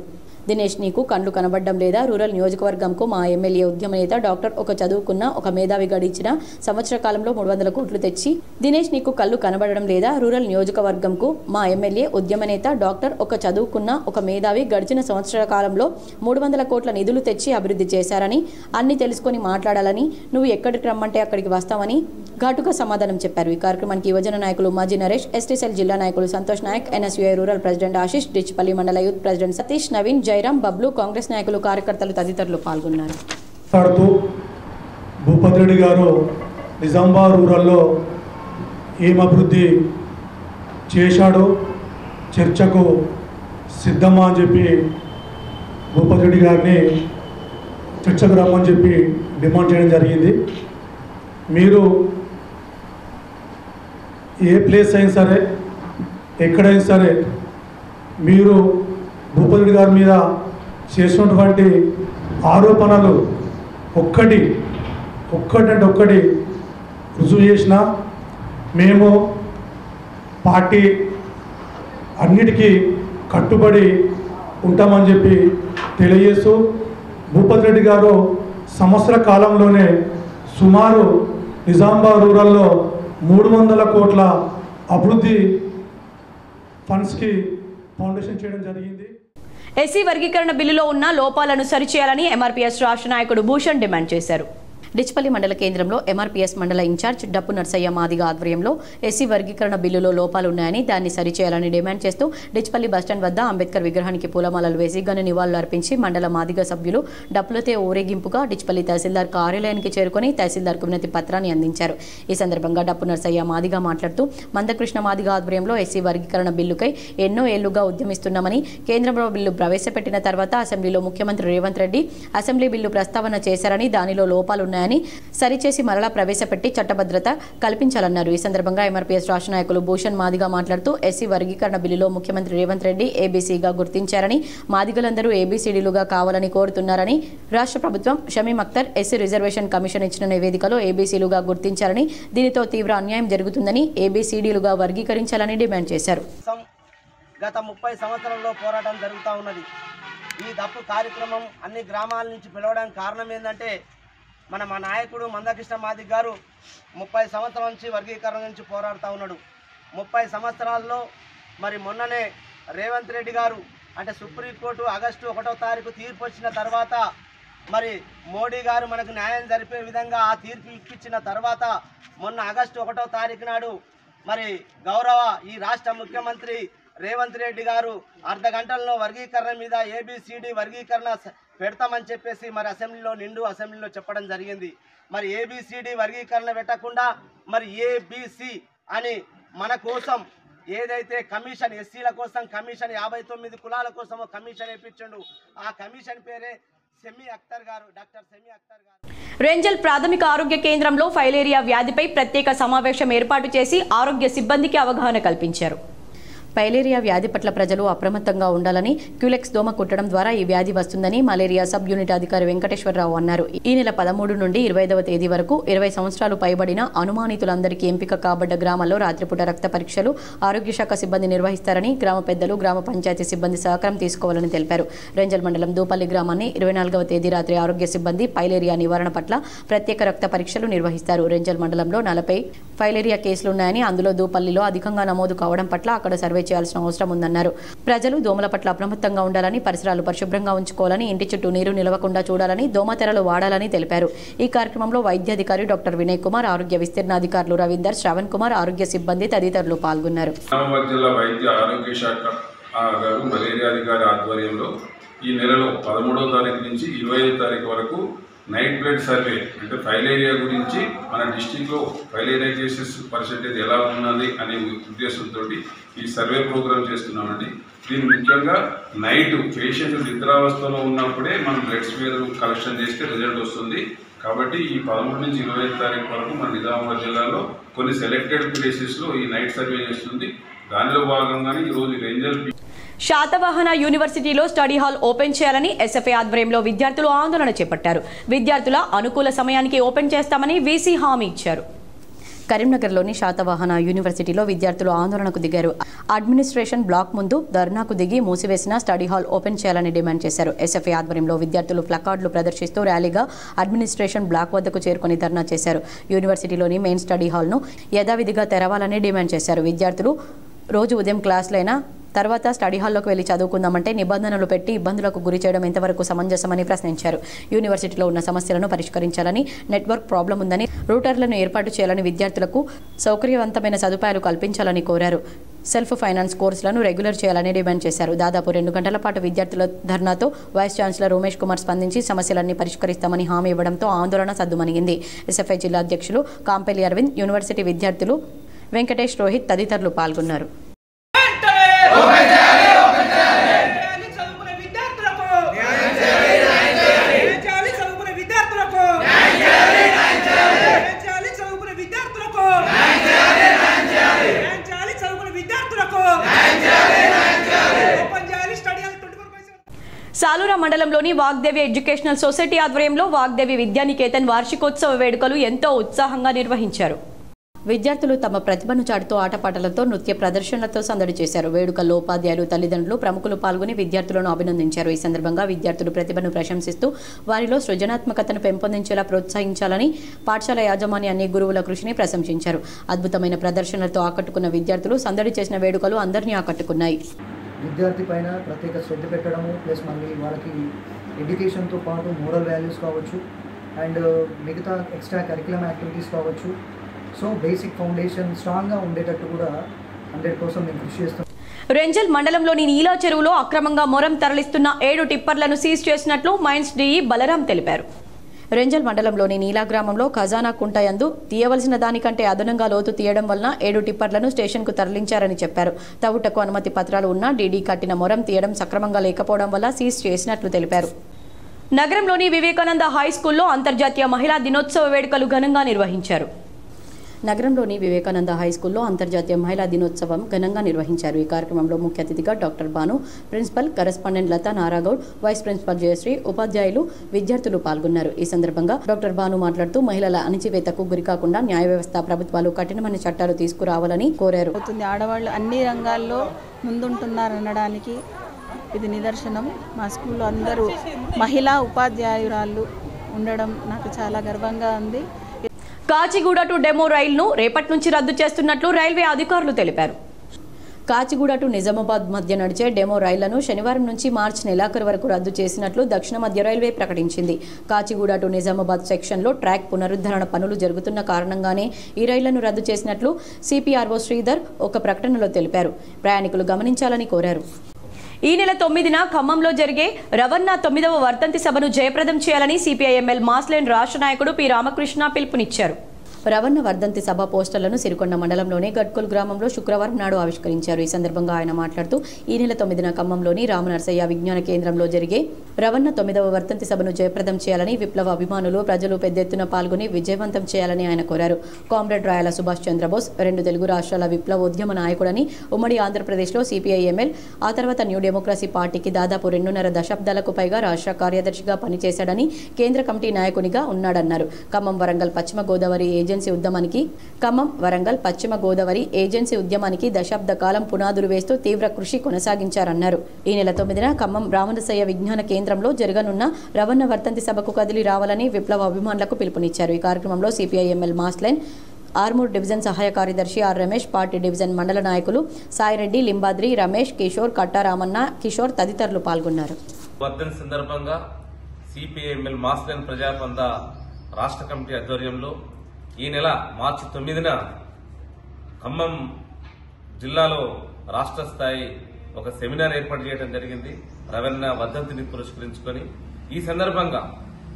దినేష్, నీకు కళ్ళు కనబడ్డం లేదా? రూరల్ నియోజకవర్గంకు మా ఎమ్మెల్యే ఉద్యమ నేత డాక్టర్ ఒక చదువుకున్న ఒక మేధావి గడిచిన సంవత్సర కాలంలో 300 కోట్లు తెచ్చి, దినేష్ నీకు కళ్ళు కనబడడం లేదా? రూరల్ నియోజకవర్గంకు మా ఎమ్మెల్యే ఉద్యమ నేత డాక్టర్ ఒక చదువుకున్న ఒక మేధావి గడిచిన సంవత్సర కాలంలో 300 కోట్ల నిధులు తెచ్చి అభివృద్ధి చేశారని, అన్ని తెలుసుకొని మాట్లాడాలని, నువ్వు ఎక్కడికి రమ్మంటే అక్కడికి వస్తామని ఘాటుగా సమాధానం చెప్పారు. ఈ కార్యక్రమానికి యువజన నాయకులు మాజీ నరేష్, ఎస్టీసెల్ జిల్లా నాయకులు Santosh Nayak, NSUI rural president Ashish, Dichpally మండల యూత్ ప్రెసిడెంట్ సతీష్, నవీన్, జైరాం, బబ్లు, కాంగ్రెస్ నాయకులు, కార్యకర్తలు తదితరులు పాల్గొన్నారు. భూపతి రెడ్డి గారు నిజామాబాద్ రూరల్లో ఏం అభివృద్ధి చేశాడో చర్చకు సిద్ధమా అని చెప్పి భూపతి రెడ్డి గారిని చర్చకు రమ్మని చెప్పి డిమాండ్ చేయడం జరిగింది. మీరు ఏ ప్లేస్ అయినా సరే, ఎక్కడైనా సరే, మీరు భూపతి రెడ్డి గారి మీద చేసినటువంటి ఆరోపణలు ఒక్కటి రుజువు చేసినా మేము పార్టీ అన్నిటికీ కట్టుబడి ఉంటామని చెప్పి తెలియజేస్తూ, భూపతి రెడ్డి గారు సంవత్సర కాలంలోనే సుమారు నిజామాబాద్ రూరల్లో 300 కోట్ల అభివృద్ధి ఫండ్స్కి ఫౌండేషన్ చేయడం జరిగింది. ఎస్సీ వర్గీకరణ బిల్లులో ఉన్న లోపాలను సరిచేయాలని ఎంఆర్పీఎస్ రాష్ట్ర నాయకుడు భూషణ్ డిమాండ్ చేశారు. డిచ్పల్లి మండల కేంద్రంలో ఎంఆర్పీఎస్ మండల ఇన్ఛార్జ్ డప్పు నర్సయ్య మాదిగ ఆధ్వర్యంలో ఎస్సీ వర్గీకరణ బిల్లులో లోపాలు ఉన్నాయని, దాన్ని సరిచేయాలని డిమాండ్ చేస్తూ డిచ్పల్లి బస్టాండ్ వద్ద అంబేద్కర్ విగ్రహానికి పూలమాలలు వేసి ఘన నివాళులు అర్పించి మండల మాదిగ సభ్యులు డప్పులతో ఊరేగింపుగా డిచ్పల్లి తహసీల్దార్ కార్యాలయానికి చేరుకుని తహసీల్దార్కు వినతి పత్రాన్ని అందించారు. ఈ సందర్భంగా డప్పు నర్సయ్య మాదిగ మాట్లాడుతూ మందకృష్ణ మాదిగ ఆధ్వర్యంలో ఎస్సీ వర్గీకరణ బిల్లుకై ఎన్నో ఏళ్లుగా ఉద్యమిస్తున్నామని, కేంద్రంలో బిల్లు ప్రవేశపెట్టిన తర్వాత అసెంబ్లీలో ముఖ్యమంత్రి రేవంత్ రెడ్డి అసెంబ్లీ బిల్లు ప్రస్తావన చేశారని, దానిలో లోపాలున్నాయని సరిచేసి మరలా ప్రవేశపెట్టి చట్టభద్రత కల్పించాలన్నారు. ఈ సందర్భంగా ఎంఆర్పీఎస్ రాష్ట్ర నాయకులు భూషణ్ మాదిగ మాట్లాడుతూ ఎస్సీ వర్గీకరణ బిల్లులో ముఖ్యమంత్రి రేవంత్ రెడ్డి ఏబీసీగా గుర్తించారని, మాదిగలందరూ ఏబీసీడీలుగా కావాలని కోరుతున్నారని, రాష్ట్ర ప్రభుత్వం Shamim Akhtar SC reservation commission ఇచ్చిన నివేదికలో ఏబీసీలుగా గుర్తించారని, దీనితో తీవ్ర అన్యాయం జరుగుతుందని, ఏబీసీడీలుగా వర్గీకరించాలని డిమాండ్ చేశారు. గత 30 సంవత్సరాల్లో పోరాటం జరుగుతూ ఉన్నది. ఈ దప్పు కార్యక్రమం అన్ని గ్రామాల నుంచి పిలవడానికి కారణం ఏంటంటే, మా నాయకుడు మందకృష్ణ మాదిగ గారు 30 సంవత్సరాల నుంచి వర్గీకరణ నుంచి పోరాడుతూ ఉన్నాడు. 30 సంవత్సరాల్లో మరి మొన్ననే రేవంత్ రెడ్డి గారు అంటే సుప్రీంకోర్టు ఆగస్టు 1వ తారీఖు తీర్పు వచ్చిన తర్వాత మరి మోడీ గారు మనకు న్యాయం జరిపే విధంగా ఆ తీర్పు ఇప్పించిన తర్వాత మొన్న ఆగస్టు 1వ తారీఖు నాడు మరి గౌరవ ఈ రాష్ట్ర ముఖ్యమంత్రి రేవంత్ రెడ్డి గారు అర్ధ గంటల్లో వర్గీకరణ మీద ఏబిసిడి వర్గీకరణ పెడతామని చెప్పేసి మరి అసెంబ్లీలో చెప్పడం జరిగింది. మరి ఏబిసిడి వర్గీకరణ పెట్టకుండా మరి ఏబిసి అని మన కోసం ఏదైతే కమిషన్ ఎస్సీల కోసం కమిషన్ 59 కులాల కోసం కమిషన్ వేయించండు. ఆ కమిషన్ పేరే సెమీ అఖ్తర్ గారు, డాక్టర్ సెమీ అఖ్తర్ గారు. రేంజల్ ప్రాథమిక ఆరోగ్య కేంద్రంలో ఫైలేరియా వ్యాధిపై ప్రత్యేక సమావేశం ఏర్పాటు చేసి ఆరోగ్య సిబ్బందికి అవగాహన కల్పించారు. ఫైలేరియా వ్యాధి పట్ల ప్రజలు అప్రమత్తంగా ఉండాలని, క్యూలెక్స్ దోమ కుట్టడం ద్వారా ఈ వ్యాధి వస్తుందని మలేరియా సబ్ యూనిట్ అధికారి వెంకటేశ్వరరావు అన్నారు. ఈ నెల 13 నుండి 25వ తేదీ వరకు 20 సంవత్సరాలు పైబడిన అనుమానితులందరికీ ఎంపిక కాబడ్డ గ్రామాల్లో రాత్రిపూట రక్త పరీక్షలు ఆరోగ్య శాఖ సిబ్బంది నిర్వహిస్తారని, గ్రామ పెద్దలు గ్రామ పంచాయతీ సిబ్బంది సహకారం తీసుకోవాలని తెలిపారు. రేంజల్ మండలం దూపల్లి గ్రామాన్ని 24వ తేదీ రాత్రి ఆరోగ్య సిబ్బంది ఫైలేరియా నివారణ పట్ల ప్రత్యేక రక్త పరీక్షలు నిర్వహిస్తారు. రేంజల్ మండలంలో 40 ఫైలేరియా కేసులున్నాయని, అందులో దూపల్లిలో అధికంగా నమోదు కావడం పట్ల అక్కడ సర్వే చేయాల్సిన అవసరం ఉందన్నారు. ప్రజలు దోమల పట్ల అప్రమత్తంగా ఉండాలని, పరిసరాలు పరిశుభ్రంగా ఉంచుకోవాలని, ఇంటి చుట్టూ నీరు నిలవకుండా చూడాలని, దోమతెరలు వాడాలని తెలిపారు. ఈ కార్యక్రమంలో వైద్యాధికారి డాక్టర్ వినయ్ కుమార్, ఆరోగ్య విస్తీర్ణాధికారులు రవీందర్, శ్రవణ్ కుమార్, ఆరోగ్య సిబ్బంది తదితరులు పాల్గొన్నారు. జిల్లా వైద్య ఆరోగ్య శాఖ గారు మలేరియా అధికారి ఆధ్వర్యంలో ఈ నెలలో 13వ తారీఖు నుంచి 25వ తారీఖు వరకు నైట్ బ్లడ్ సర్వే అంటే ఫైలేరియా గురించి మన డిస్టిక్లో ఫైలేరియా కేసెస్ పర్సెంటేజ్ ఎలా ఉన్నది అనే ఉద్దేశంతో ఈ సర్వే ప్రోగ్రామ్ చేస్తున్నామండి. దీన్ని ముఖ్యంగా నైట్ పేషెంట్ నిద్రావస్థలో ఉన్నప్పుడే మనం బ్లడ్ స్మేర్ కలెక్షన్ చేస్తే రిజల్ట్ వస్తుంది. కాబట్టి ఈ 13 నుంచి 25 తారీఖు వరకు మన నిజామాబాద్ జిల్లాలో కొన్ని సెలెక్టెడ్ ప్లేసెస్లో ఈ నైట్ సర్వే చేస్తుంది. దానిలో భాగంగానే ఈరోజు రేంజర్ శాతవాహన యూనివర్సిటీలో స్టడీ హాల్ ఓపెన్ చేయాలని ఎస్ఎఫ్ఐ ఆధ్వర్యంలో విద్యార్థులు ఆందోళన చేపట్టారు. విద్యార్థుల అనుకూల సమయానికి ఓపెన్ చేస్తామని వీసీ హామీ ఇచ్చారు. కరీంనగర్లోని శాతవాహన యూనివర్సిటీలో విద్యార్థులు ఆందోళనకు దిగారు. అడ్మినిస్ట్రేషన్ బ్లాక్ ముందు ధర్నాకు దిగి మూసివేసిన స్టడీ హాల్ ఓపెన్ చేయాలని డిమాండ్ చేశారు. ఎస్ఎఫ్ఐ ఆధ్వర్యంలో విద్యార్థులు ప్లకార్డులు ప్రదర్శిస్తూ ర్యాలీగా అడ్మినిస్ట్రేషన్ బ్లాక్ వద్దకు చేరుకుని ధర్నా చేశారు. యూనివర్సిటీలోని మెయిన్ స్టడీ హాల్ను యథావిధిగా తెరవాలని డిమాండ్ చేశారు. విద్యార్థులు రోజు ఉదయం క్లాసులైనా తర్వాత స్టడీ హాల్లోకి వెళ్లి చదువుకుందామంటే నిబంధనలు పెట్టి ఇబ్బందులకు గురి చేయడం ఎంతవరకు సమంజసమని ప్రశ్నించారు. యూనివర్సిటీలో ఉన్న సమస్యలను పరిష్కరించాలని, నెట్వర్క్ ప్రాబ్లం ఉందని, రూటర్లను ఏర్పాటు చేయాలని, విద్యార్థులకు సౌకర్యవంతమైన సదుపాయాలు కల్పించాలని కోరారు. సెల్ఫ్ ఫైనాన్స్ కోర్సులను రెగ్యులర్ చేయాలని డిమాండ్ చేశారు. దాదాపు 2 గంటల పాటు విద్యార్థుల ధర్నాతో వైస్ ఛాన్సలర్ ఉమేష్ కుమార్ స్పందించి సమస్యలన్నీ పరిష్కరిస్తామని హామీ ఇవ్వడంతో ఆందోళన సద్దుమణిగింది. ఎస్ఎఫ్ఐ జిల్లా అధ్యక్షులు కాంపెల్లి అరవింద్, యూనివర్సిటీ విద్యార్థులు వెంకటేష్, రోహిత్ తదితరులు పాల్గొన్నారు. సాలూరా మండలంలోని వాగ్దేవి ఎడ్యుకేషనల్ సొసైటీ ఆధ్వర్యంలో వాగ్దేవి విద్యానికేతన్ వార్షికోత్సవ వేడుకలు ఎంతో ఉత్సాహంగా నిర్వహించారు. విద్యార్థులు తమ ప్రతిభను చాటుతూ ఆటపాటలతో, నృత్య ప్రదర్శనలతో సందడి చేశారు. వేడుకల్లో ఉపాధ్యాయులు, తల్లిదండ్రులు, ప్రముఖులు పాల్గొని విద్యార్థులను అభినందించారు. ఈ సందర్భంగా విద్యార్థులు ప్రతిభను ప్రశంసిస్తూ వారిలో సృజనాత్మకతను పెంపొందించేలా ప్రోత్సహించాలని పాఠశాల యాజమాన్యాన్ని, గురువుల కృషిని ప్రశంసించారు. అద్భుతమైన ప్రదర్శనలతో ఆకట్టుకున్న విద్యార్థులు సందడి చేసిన వేడుకలు అందరినీ ఆకట్టుకున్నాయి. విద్యార్థి పైన ప్రత్యేక శ్రద్ధ పెట్టడము, ప్లస్ మళ్ళీ వాళ్ళకి ఎడ్యుకేషన్తో పాటు మోరల్ వాల్యూస్ కావచ్చు అండ్ మిగతా ఎక్స్ట్రా కరికులం యాక్టివిటీస్ కావచ్చు. సో బేసిక్ ఫౌండేషన్ స్ట్రాంగ్గా ఉండేటట్టు కూడా 100% నేను కృషి చేస్తాను. రెంజల్ మండలంలోని నీలా చెరువులో అక్రమంగా మొరం తరలిస్తున్న 7 టిప్పర్లను సీజ్ చేసినట్లు మైన్స్ డీఈ బలరాం తెలిపారు. రెంజల్ మండలంలోని నీలా గ్రామంలో ఖజానా కుంట యందు తీయవలసిన దానికంటే అదనంగా లోతు తీయడం వలన 7 టిప్పర్లను స్టేషన్కు తరలించారని చెప్పారు. తవ్వుటకు అనుమతి పత్రాలు ఉన్నా డీడీ కట్టిన మొరం తీయడం సక్రమంగా లేకపోవడం వల్ల సీజ్ చేసినట్లు తెలిపారు. నగరంలోని వివేకానంద హై స్కూల్లో అంతర్జాతీయ మహిళా దినోత్సవ వేడుకలు ఘనంగా నిర్వహించారు. నగరంలోని వివేకానంద హై స్కూల్లో అంతర్జాతీయ మహిళా దినోత్సవం ఘనంగా నిర్వహించారు. ఈ కార్యక్రమంలో ముఖ్య అతిథిగా doctor Banu, principal correspondent Latha Naragoud, vice principal Jayashree, ఉపాధ్యాయులు, విద్యార్థులు పాల్గొన్నారు. ఈ సందర్భంగా డాక్టర్ బాను మాట్లాడుతూ మహిళల అణచివేతకు గురికాకుండా న్యాయ వ్యవస్థ, ప్రభుత్వాలు కఠినమైన చట్టాలు తీసుకురావాలని కోరారు. ఆడవాళ్ళు అన్ని రంగాల్లో ముందుంటున్నారనడానికి ఇది నిదర్శనం. మా స్కూల్లో అందరూ మహిళా ఉపాధ్యాయురాళ్ళు ఉండడం నాకు చాలా గర్వంగా ఉంది. కాచిగూడ టు డెమో రైలును రేపటి నుంచి రద్దు చేస్తున్నట్లు రైల్వే అధికారులు తెలిపారు. కాచిగూడ టు నిజామాబాద్ మధ్య నడిచే డెమో రైళ్లను శనివారం నుంచి మార్చి నెలాఖరు వరకు రద్దు చేసినట్లు దక్షిణ మధ్య రైల్వే ప్రకటించింది. కాచిగూడ టు నిజామాబాద్ సెక్షన్లో ట్రాక్ పునరుద్ధరణ పనులు జరుగుతున్న కారణంగానే ఈ రైళ్లను రద్దు చేసినట్లు సిపిఆర్ఓ శ్రీధర్ ఒక ప్రకటనలో తెలిపారు. ప్రయాణికులు గమనించాలని కోరారు. ఈ నెల 9న ఖమ్మంలో జరిగే రవణ 9వ వర్ధంతి సభను జయప్రదం చేయాలని సిపిఐఎంఎల్ మాస్లైన్ రాష్ట్ర నాయకుడు పి రామకృష్ణ పిలుపునిచ్చారు. రవణ వర్ధంతి సభ పోస్టర్లను సిరికొండ మండలంలోని గట్కోల్ గ్రామంలో శుక్రవారం నాడు ఆవిష్కరించారు. ఈ సందర్భంగా ఆయన మాట్లాడుతూ ఈ నెల 9న ఖమ్మంలోని రామనర్సయ్య విజ్ఞాన కేంద్రంలో జరిగే రవణ 9వ వర్ధంతి సభను జయప్రదం చేయాలని, విప్లవ అభిమానులు, ప్రజలు పెద్ద ఎత్తున పాల్గొని విజయవంతం చేయాలని ఆయన కోరారు. కామ్రేడ్ రాయల సుభాష్ చంద్రబోస్ 2 తెలుగు రాష్ట్రాల విప్లవోద్యమ నాయకుడని, ఉమ్మడి ఆంధ్రప్రదేశ్లో సిపిఐఎంఎల్, ఆ తర్వాత న్యూ డెమోక్రసీ పార్టీకి దాదాపు 2.5 దశాబ్దాలకు పైగా రాష్ట్ర కార్యదర్శిగా పనిచేశాడని, కేంద్ర కమిటీ నాయకునిగా ఉన్నాడన్నారు. ఖమ్మం వరంగల్ పశ్చిమ గోదావరి ఏజెన్సీ ఉద్యమానికి దశాబ్ద కాలం పునాదులు వేస్తూ తీవ్ర కృషి కొనసాగించారన్నారు. ఈ నెల 9న ఖమ్మం రామనర్సయ్య విజ్ఞాన కేంద్రంలో జరగనున్న రవణ వర్ధంతి సభకు కదిలి రావాలని విప్లవ అభిమానులకు పిలుపునిచ్చారు. ఈ కార్యక్రమంలో సిపిఐఎంఎల్ మాస్లైన్ ఆర్మూర్ డివిజన్ సహాయ కార్యదర్శి ఆర్ రమేష్, పార్టీ డివిజన్ మండల నాయకులు సాయిరెడ్డి, లింబాద్రి, రమేష్, కిషోర్, కట్టారామన్న, కిషోర్ తదితరులు పాల్గొన్నారు. వర్ధంతి సందర్భంగా సిపిఐఎంఎల్ మాస్లైన్ ప్రజాపంద రాష్ట్ర కమిటీ ఆధ్వర్యంలో ఈ నెల మార్చి 9న ఖమ్మం జిల్లాలో రాష్ట్ర స్థాయి ఒక సెమినార్ ఏర్పాటు చేయడం జరిగింది రవణ వర్ధంతిని పురస్కరించుకొని. ఈ సందర్భంగా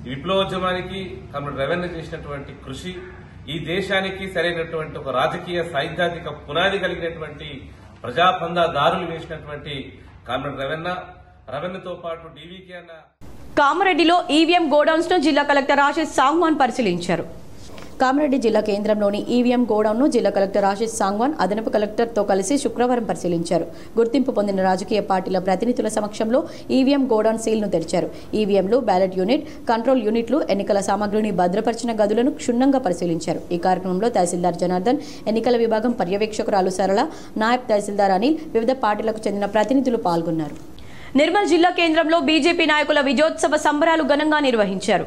ఈ విప్లవోద్యమానికి కామ్రేడ్ రవీంద్ర చేసినటువంటి కృషి ఈ దేశానికి సరైనటువంటి ఒక రాజకీయ సైద్ధాంతిక పునాది కలిగినటువంటి ప్రజాపందాదారులు వేసినటువంటి కామ్రేడ్ రవీంద్రతో పాటు డీవీకే అన్న. కామారెడ్డిలో ఈవీఎం గోడౌన్స్ ను జిల్లా కలెక్టర్ ఆశిష్ సాంగ్వాన్ పరిశీలించారు. కామారెడ్డి జిల్లా కేంద్రంలోని ఈవీఎం గోడౌన్ను జిల్లా కలెక్టర్ ఆశిష్ సాంగ్వాన్ అదనపు కలెక్టర్తో కలిసి శుక్రవారం పరిశీలించారు. గుర్తింపు పొందిన రాజకీయ పార్టీల ప్రతినిధుల సమక్షంలో ఈవీఎం గోడౌన్ సీల్ను తెరిచారు. ఈవీఎంలు, బ్యాలెట్ యూనిట్, కంట్రోల్ యూనిట్లు, ఎన్నికల సామగ్రిని భద్రపరిచిన గదులను క్షుణ్ణంగా పరిశీలించారు. ఈ కార్యక్రమంలో తహసీల్దార్ జనార్దన్, ఎన్నికల విభాగం పర్యవేక్షకురాలు సరళ, నాయబ్ తహసీల్దార్ అనిల్, వివిధ పార్టీలకు చెందిన ప్రతినిధులు పాల్గొన్నారు. నిర్మల్ జిల్లా కేంద్రంలో బీజేపీ నాయకుల విజయోత్సవ సంబరాలు ఘనంగా నిర్వహించారు.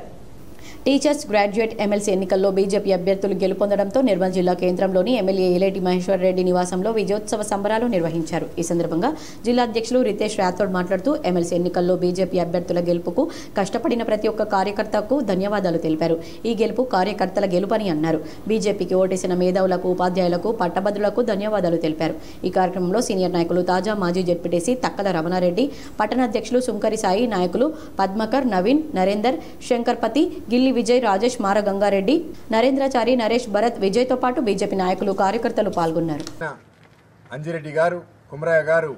టీచర్స్, గ్రాడ్యుయేట్ ఎమ్మెల్సీ ఎన్నికల్లో బీజేపీ అభ్యర్థులు గెలుపొందడంతో నిర్మల్ జిల్లా కేంద్రంలోని ఎమ్మెల్యే ఏలేటి మహేశ్వర్ రెడ్డి నివాసంలో విజయోత్సవ సంబరాలు నిర్వహించారు. ఈ సందర్భంగా జిల్లా అధ్యక్షులు రితేష్ రాథోడ్ మాట్లాడుతూ ఎమ్మెల్సీ ఎన్నికల్లో బీజేపీ అభ్యర్థుల గెలుపుకు కష్టపడిన ప్రతి ఒక్క కార్యకర్తకు ధన్యవాదాలు తెలిపారు. ఈ గెలుపు కార్యకర్తల గెలుపని అన్నారు. బీజేపీకి ఓటేసిన మేధావులకు, ఉపాధ్యాయులకు, పట్టభద్రులకు ధన్యవాదాలు తెలిపారు. ఈ కార్యక్రమంలో సీనియర్ నాయకులు తాజా మాజీ జెడ్పీటీసీ తక్కల రమణారెడ్డి, పట్టణ అధ్యక్షులు సుంకరి సాయి, నాయకులు పద్మకర్, నవీన్, నరేందర్, శంకర్పతి, గిల్లి విజయ్, రాజేష్, మార గంగారెడ్డి, నరేంద్రచారి, నరేష్, భరత్, విజయ్తో పాటు బీజేపీ నాయకులు, కార్యకర్తలు పాల్గొన్నారు. అంజిరెడ్డి గారు, కుమరయ్య గారు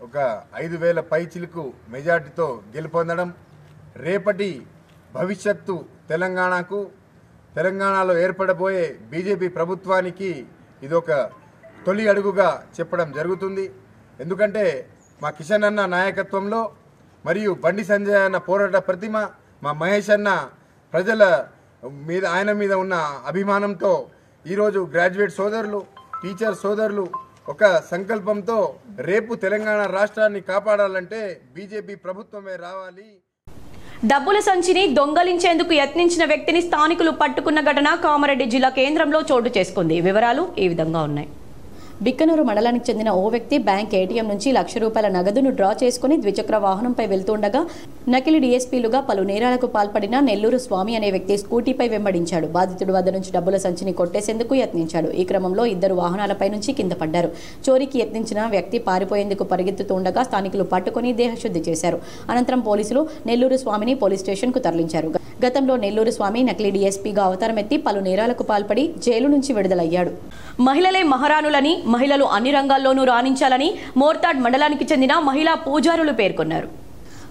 ఒక 5,000 పై చిలుకు మెజార్టీతో గెలుపొందడం రేపటి భవిష్యత్తు తెలంగాణలో ఏర్పడబోయే బీజేపీ ప్రభుత్వానికి ఇదొక తొలి అడుగుగా చెప్పడం జరుగుతుంది. ఎందుకంటే మా కిషన్ అన్న నాయకత్వంలో మరియు బండి సంజయ్ అన్న పోరాట ప్రతిమ, మా మహేష్ అన్న ప్రజల మీద ఆయన మీద ఉన్న అభిమానంతో ఈరోజు గ్రాడ్యుయేట్ సోదరులు, టీచర్ సోదరులు ఒక సంకల్పంతో రేపు తెలంగాణ రాష్ట్రాన్ని కాపాడాలంటే బీజేపీ ప్రభుత్వమే రావాలి. డబ్బుల సంచిని దొంగలించేందుకు యత్నించిన వ్యక్తిని స్థానికులు పట్టుకున్న ఘటన కామారెడ్డి జిల్లా కేంద్రంలో చోటు చేసుకుంది. వివరాలు ఈ విధంగా ఉన్నాయి. బిక్కనూరు మండలానికి చెందిన ఓ వ్యక్తి బ్యాంక్ ఏటీఎం నుంచి ₹1,00,000 నగదును డ్రా చేసుకుని ద్విచక్ర వాహనంపై వెళ్తుండగా నకిలీ డీఎస్పీలుగా పలు నేరాలకు పాల్పడిన నెల్లూరు స్వామి అనే వ్యక్తి స్కూటీపై వెంబడించాడు. బాధితుడి వద్ద నుంచి డబ్బుల సంచిని కొట్టేసేందుకు యత్నించాడు. ఈ క్రమంలో 2 వాహనాలపై నుంచి కింద పడ్డారు. చోరీకి యత్నించిన వ్యక్తి పారిపోయేందుకు పరిగెత్తుతుండగా స్థానికులు పట్టుకుని దేహశుద్ధి చేశారు. అనంతరం పోలీసులు నెల్లూరు స్వామిని పోలీస్ స్టేషన్కు తరలించారు. గతంలో నెల్లూరు స్వామి నకిలీ డీఎస్పీగా అవతారమెత్తి పలు నేరాలకు పాల్పడి జైలు నుంచి విడుదలయ్యాడు. మహిళలే మహారాణులని, మహిళలు అన్ని రంగాల్లోనూ రాణించాలని మోర్తాడ్ మండలానికి చెందిన మహిళా పూజారులు పేర్కొన్నారు.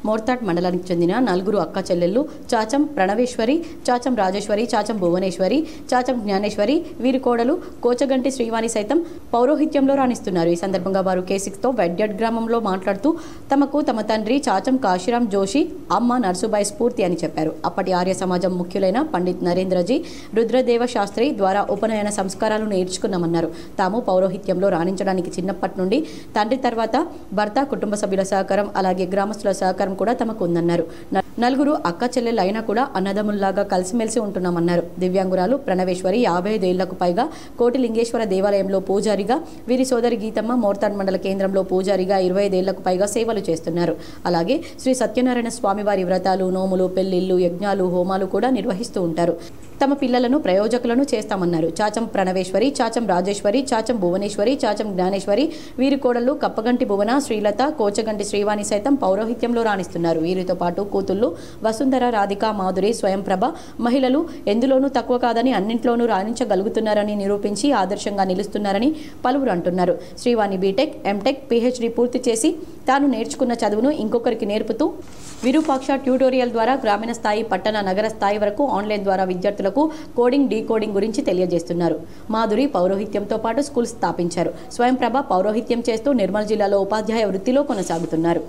మోర్తాడ్ మండలానికి చెందిన 4 అక్క చెల్లెళ్ళు చాచం ప్రణవేశ్వరి, చాచం రాజేశ్వరి, చాచం భువనేశ్వరి, చాచం జ్ఞానేశ్వరి, వీరి కోడలు కోచగంటి శ్రీవాణి సైతం పౌరోహిత్యంలో రాణిస్తున్నారు. ఈ సందర్భంగా వారు కేసిక్తో వెడ్యడ్ గ్రామంలో మాట్లాడుతూ తమకు తమ తండ్రి చాచం కాశీరాం జోషి, అమ్మ నర్సుబాయి స్ఫూర్తి అని చెప్పారు. అప్పటి ఆర్య సమాజం ముఖ్యులైన పండిత్ నరేంద్రజీ, రుద్రదేవ శాస్త్రి ద్వారా ఉపనయన సంస్కారాలు నేర్చుకున్నామన్నారు. తాము పౌరోహిత్యంలో రాణించడానికి చిన్నప్పటి నుండి తండ్రి తర్వాత భర్త, కుటుంబ సభ్యుల సహకారం అలాగే గ్రామస్తుల సహకారం కూడా తమకు ఉందన్నారు. 4 అక్క చెల్లెళ్ళు అయినా కూడా అన్నదమ్ముల్లాగా కలిసిమెలిసి ఉంటున్నామన్నారు. దివ్యాంగురాలు ప్రణవేశ్వరి 55 ఏళ్లకు పైగా కోటిలింగేశ్వర దేవాలయంలో పూజారిగా, వీరి సోదరి గీతమ్మ మోర్తాడ్ మండల కేంద్రంలో పూజారిగా 25 ఏళ్లకు పైగా సేవలు చేస్తున్నారు. అలాగే శ్రీ సత్యనారాయణ స్వామివారి వ్రతాలు, నోములు, పెళ్లిళ్లు, యజ్ఞాలు, హోమాలు కూడా నిర్వహిస్తూ ఉంటారు. తమ పిల్లలను ప్రయోజకులను చేస్తామన్నారు. చాచం ప్రణవేశ్వరి, చాచం రాజేశ్వరి, చాచం భువనేశ్వరి, చాచం జ్ఞానేశ్వరి, వీరి కోడళ్లు కప్పగంటి భువన, శ్రీలత, కోచగంటి శ్రీవాణి సైతం పౌరోహిత్యంలో రాణిస్తున్నారు. వీరితో పాటు కూతుళ్లు వసుంధర, రాధిక, మాధురి, స్వయంప్రభ మహిళలు ఎందులోనూ తక్కువ కాదని అన్నింట్లోనూ రాణించగలుగుతున్నారని నిరూపించి ఆదర్శంగా నిలుస్తున్నారని పలువురు అంటున్నారు. శ్రీవాణి బీటెక్, ఎంటెక్, పీహెచ్డీ పూర్తి చేసి తాను నేర్చుకున్న చదువును ఇంకొకరికి నేర్పుతూ విరూపాక్ష ట్యూటోరియల్ ద్వారా గ్రామీణ స్థాయి, పట్టణ, నగర స్థాయి వరకు ఆన్లైన్ ద్వారా విద్యార్థులకు కోడింగ్, డీకోడింగ్ గురించి తెలియజేస్తున్నారు. మాధురి పౌరోహిత్యంతో పాటు స్కూల్ స్థాపించారు. స్వయంప్రభ పౌరోహిత్యం చేస్తూ నిర్మల్ జిల్లాలో ఉపాధ్యాయ వృత్తిలో కొనసాగుతున్నారు.